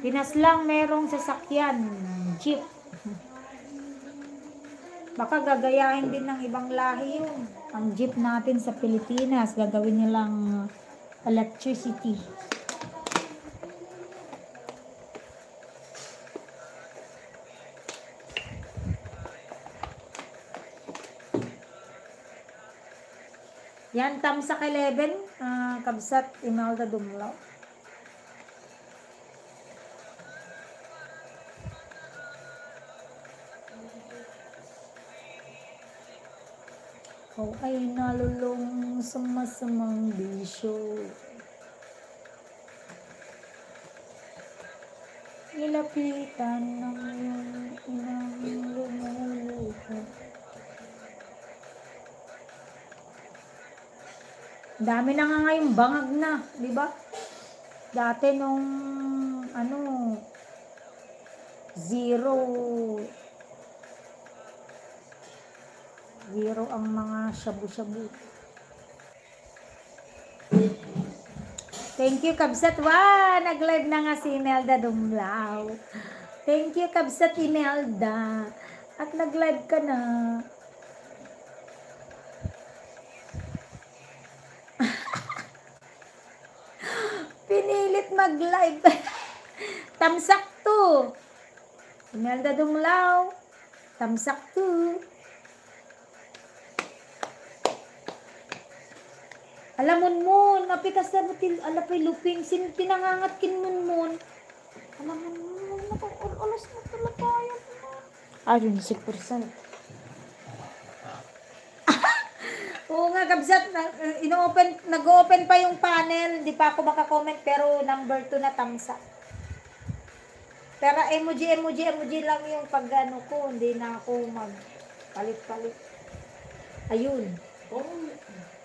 Pinas lang merong sasakyan, jeep. Baka gagayahin din ng ibang lahi yun. Ang jeep natin sa Pilipinas, gagawin nilang electricity. Yan, Tamsak 11, Kabsat Imelda Dumlaw. Ikaw ay nalulong sa masamang bisyo. Nilapitan ng iyong inang lumuluha. Dami na nga ngayong bangag na, di ba? Dati nung zero ang mga shabu-shabu. Thank you, Kabsat. Wow, nag-live na nga si Imelda Dumlao. Thank you, Kabsat Imelda. At nag-live ka na. Pinilit mag-live. Tamsak to. Imelda Dumlao. Tamsak to. Alam mo, napikas na butil, alapay luping, pinangangat kin mun. Alam mo, ulas na talaga yan. Ayun, 6%. Oo nga, Kabsat, nag-open pa yung panel, di pa ako makakomment, pero number 2 na tamsa. Pero emoji lang yung pag ano ko, hindi na ako magpalit-palit. Ayun.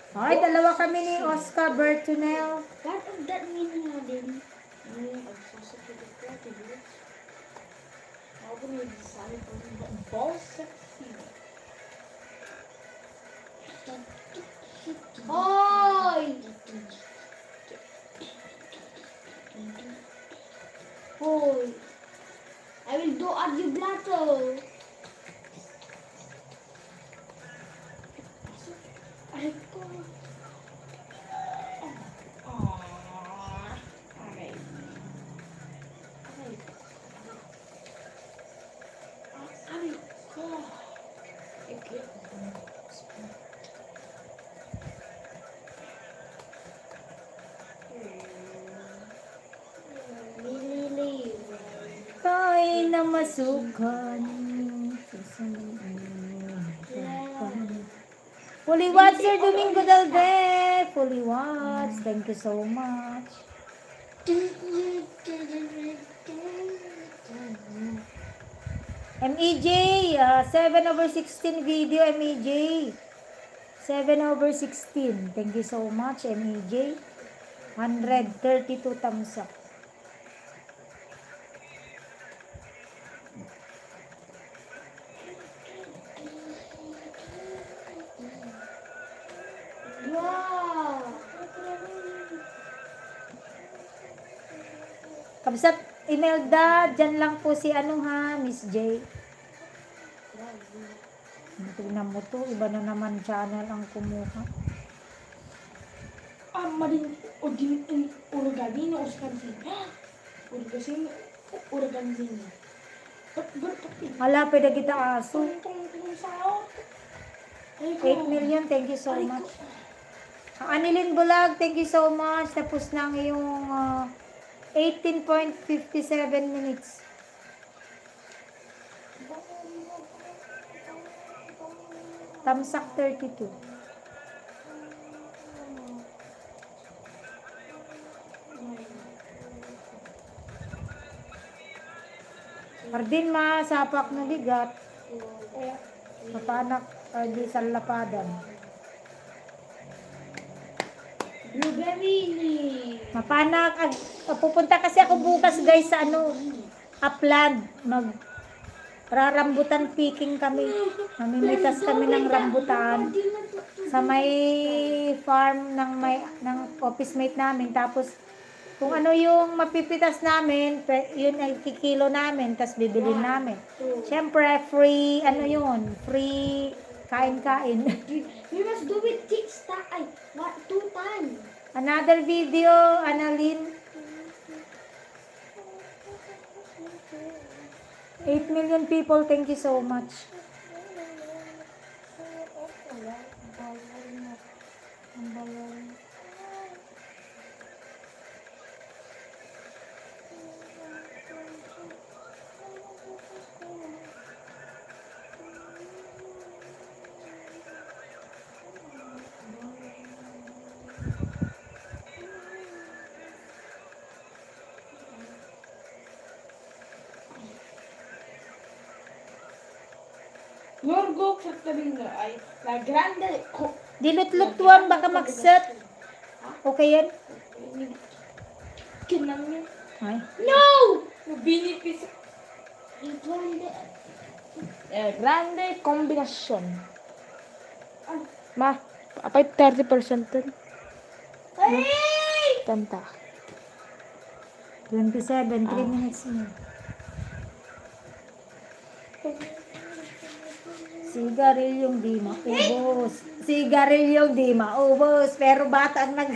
Ay, dalawa kami ni Oscar Bertunel. Part of that meaning na din. Hoy! Hoy! I will do at your blato. Aray ko. Aray. Aray ko. Okay. Lili. Tayo na masukan. Fully watch, Sir Domingo Dalde. Fully watch. Thank you so much. MEJ, 7/16 video, MEJ. 7/16. Thank you so much, MEJ. 132 thumbs up. Wow! Kabsat Imelda, dyan lang po si ano ha, Miss J. Tingnan mo to, iba na naman channel ang kumuha. Marin Urganino Oscansina. Urganino. Malapit na kita aso. Sao? 8 million, thank you so much. Ang Anilin Bulag, thank you so much. Tapos na ang iyong 18.57 minutes. Tamsak 32. Mardin ma, sapak na bigat. Papanak, di salapadan. Blueberry. Mapanak, pupunta kasi ako bukas guys sa ano, upland, rarambutan picking kami. Mamimitas kami ng rambutan sa may farm ng office mate namin. Tapos kung ano yung mapipitas namin, yun ay kikilo namin, tapos bibilin namin. Siyempre, free, ano yun, free kain-kain. We must do it 6 times. 2 times. Another video, Annalyn. 8 million people, thank you so much. Your go sa tabing na ay la grande ko. Dilut-lutuan, baka mag-set. Okay yan? Kinang yun. Ay. No! Binipis. Grande kombinasyon. Ma, apay 30% din. Ay, Tanta. 27, 3 minutes mo. Sigarilyong di maubos. Sigarilyong di maubos. Pero bata ang nag...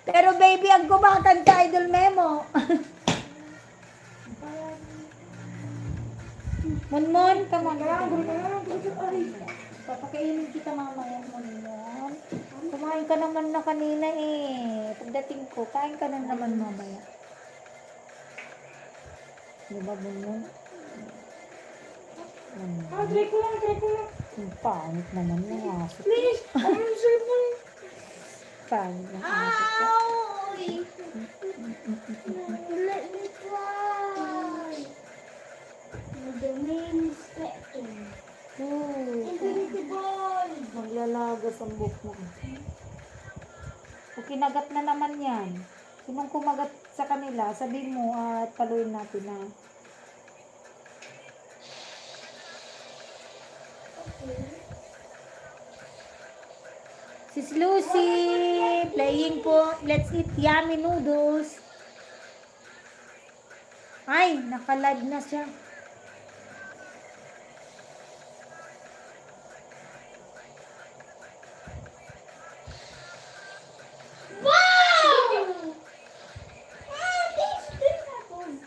Pero baby ang kumakanta, Idol Memo. Monmon, come on. Papakainin kita mamaya, Monmon. Kumain ka naman na kanina eh. Pagdating ko, kain ka na naman mamaya. Diba, Monmon? Try ko lang. Ang pangit naman ng aso. Please, ang cellphone. Pangit ng aso. Ow! Let me try. The main spectrum. Infinity ball. Maglalagas ang buhok mo. O kinagat na naman yan. Sinong kumagat sa kanila, sabihin mo at paluin natin na. Sis Lucy, playing po. Let's eat yummy noodles. Ay, nakalive na siya. Wow! This thing happened.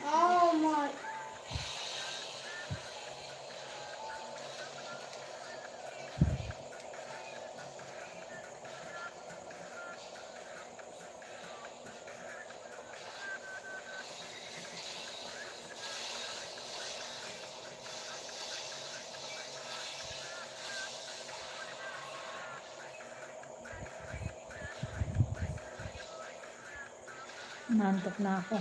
Oh my. Nantok na ako.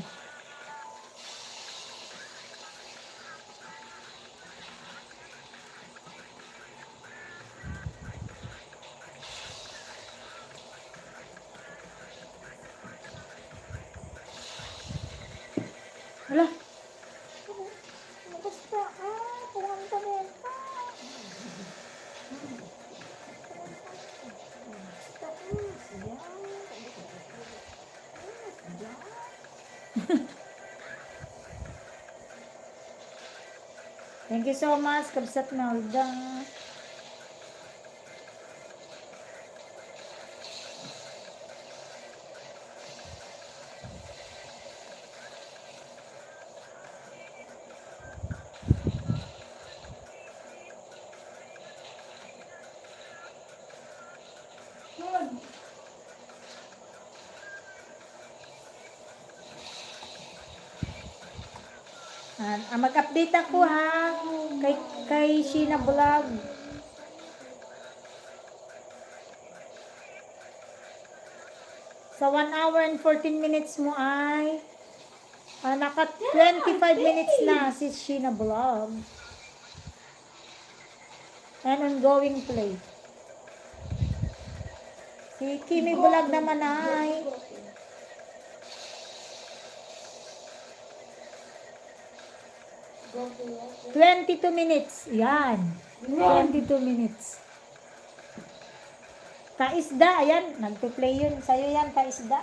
Hala. Basta, puwan ka rin. Thank you so much, Kabsat Nalda. Mag-update ako ha kay Sheena Vlog. Sa 1 hour and 14 minutes mo ay naka 25 minutes na si Sheena Vlog. And ongoing play. Si Kimi Vlog naman ay 22 minutes. Yan. 22 minutes. Kaisda. Ayan. Nagpe-play yun. Sa'yo yan, Kaisda.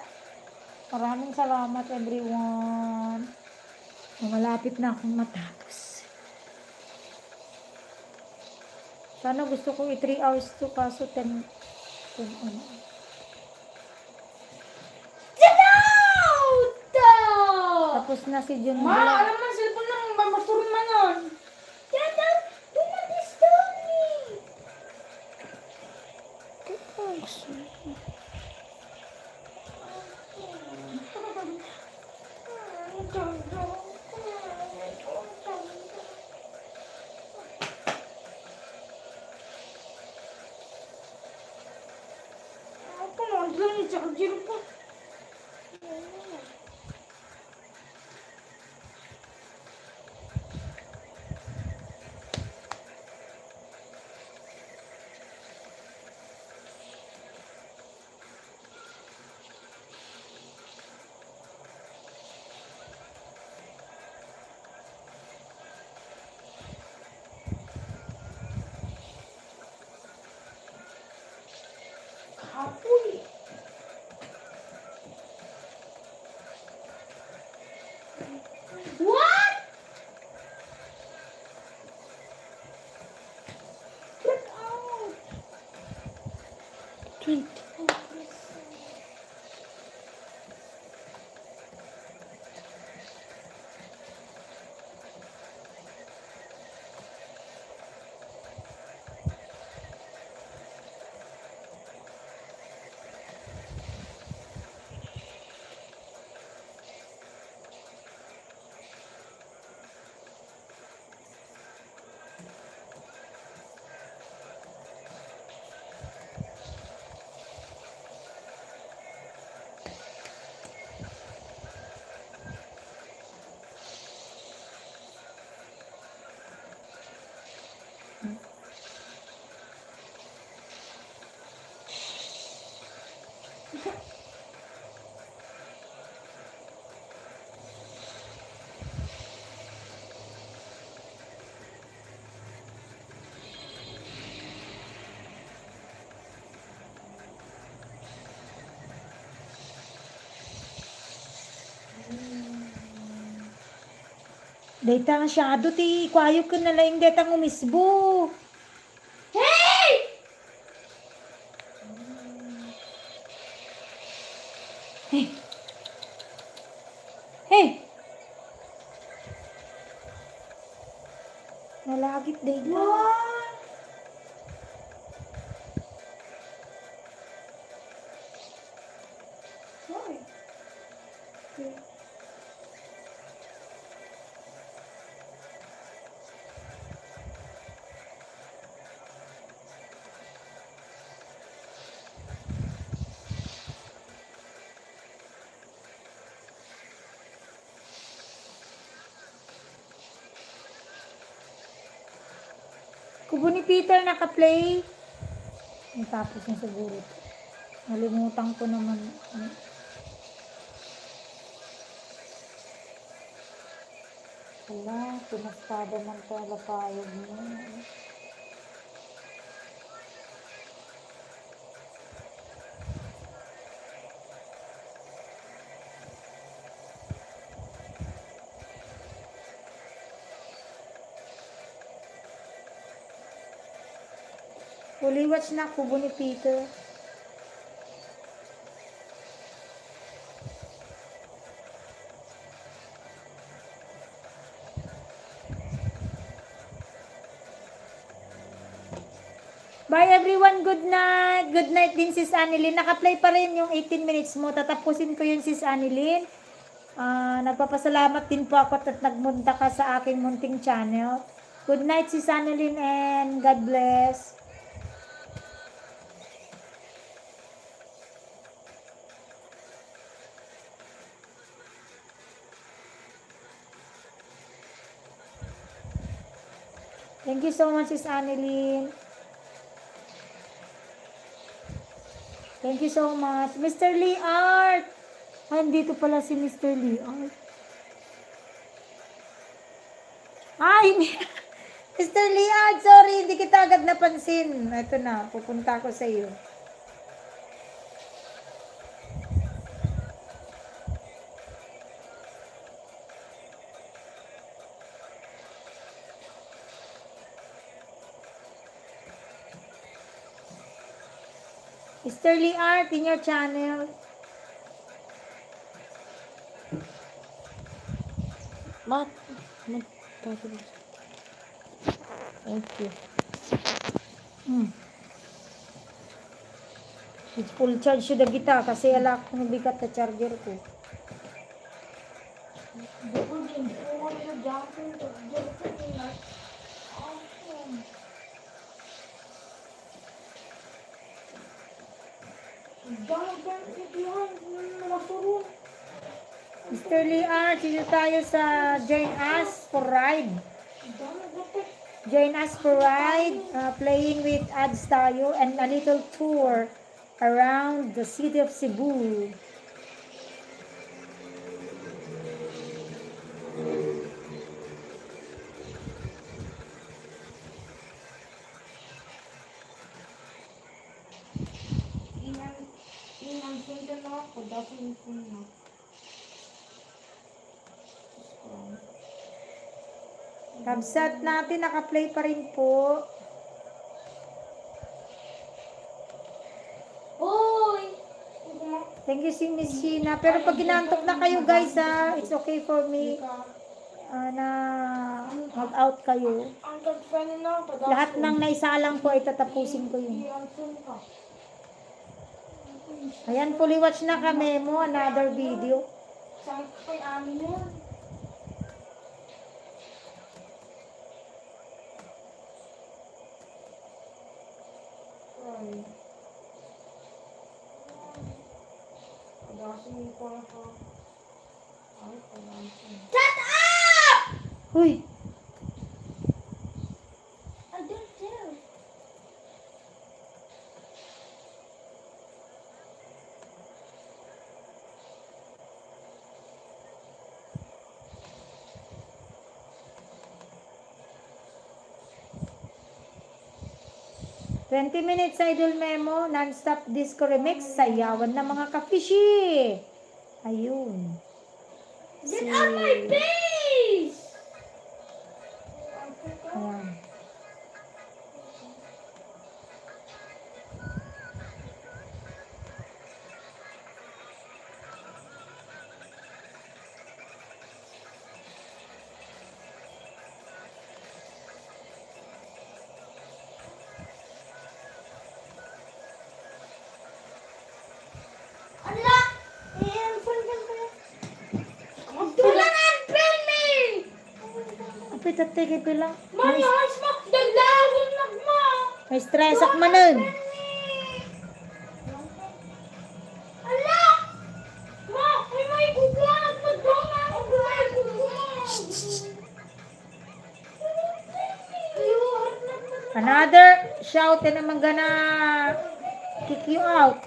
Maraming salamat, everyone. Malapit na akong matapos. Sana gusto ko 3 hours to kaso 10 ano. Tapos na si Jun. Ma, alam mo, cellphone lang, maturun man nun. Dada, do not disturb me. lang yung charger ko. Kapoy. What? Get out. 20. Data masyado ti. Kwayo ka na lang data ng umisbo. Hey! Hey. Hey. Nalagit data. What? Why? Kubo ni Peter naka-play. Natapos na siguro. Nalimutan ko naman. Wala, pinastada ng palapayag mo. Fully watch na kubo ni Peter. Bye everyone, good night. Good night din sis Annalyn. Naka-play pa rin yung 18 minutes mo. Tatapusin ko yun sis Annalyn. Nagpapasalamat din po ako at nagmunta ka sa aking munting channel. Good night sis Annalyn and God bless. Thank you so much sis Annalyn. Thank you so much. Mr. Lee Art. Dito pala si Mr. Lee Art. Ay, Mr. Lee Art, sorry, hindi kita agad napansin. Ito na, pupunta ko sa iyo. Mr. Lee Art in your channel. Thank you. It's full charge siya kita kasi ala ko bigat na charger ko. Bukod din. Bukod sa jumping. Jumping na. Awesome. Dahil behind mga surun. Mr. Liar, dito tayo sa Join Us for Ride. Join us for ride, playing with ads tayo, and a little tour around the city of Cebu. Inang punta na ako, dapat yung na. Kabsat natin, naka-play pa rin po. Hoy! Thank you si Miss Sheena. Pero pag ginantok na kayo guys it's okay for me na mag-out kayo. Ang tagpwede na ako, Lahat ng naisalang po ay tatapusin ko yun. Ayan, fully watch na kami mo. Another video. Saan kay amin yun? Ay. Pagasin ko ako. Ay, pagasin. Shut up! Huy! I don't care. $20 minutes Idol Memo, non-stop disco remix, sayawan ng mga ka-fishy. Ayun. Get out my face! Ayan. Ala! I-earphone ka ba? Tulang ang pen me! Apit at tigil lang. Mami, ayos mo! Daglagon lang mo! May stress ak manun. Ala! Ma! Ay may buwan! Magdona ako! May buwan! Another shout na naman gana kick you out.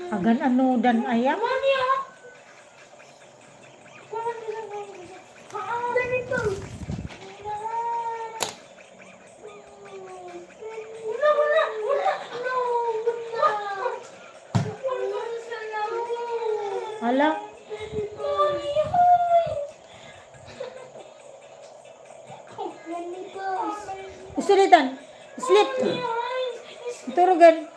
Agan anudan ayam. Mami, ah! Ganito. Wala, wala, wala. No, wala. Wala sa laro. Ala, Mami, hoy. Ganito. usulitan. Sleep. Turugan.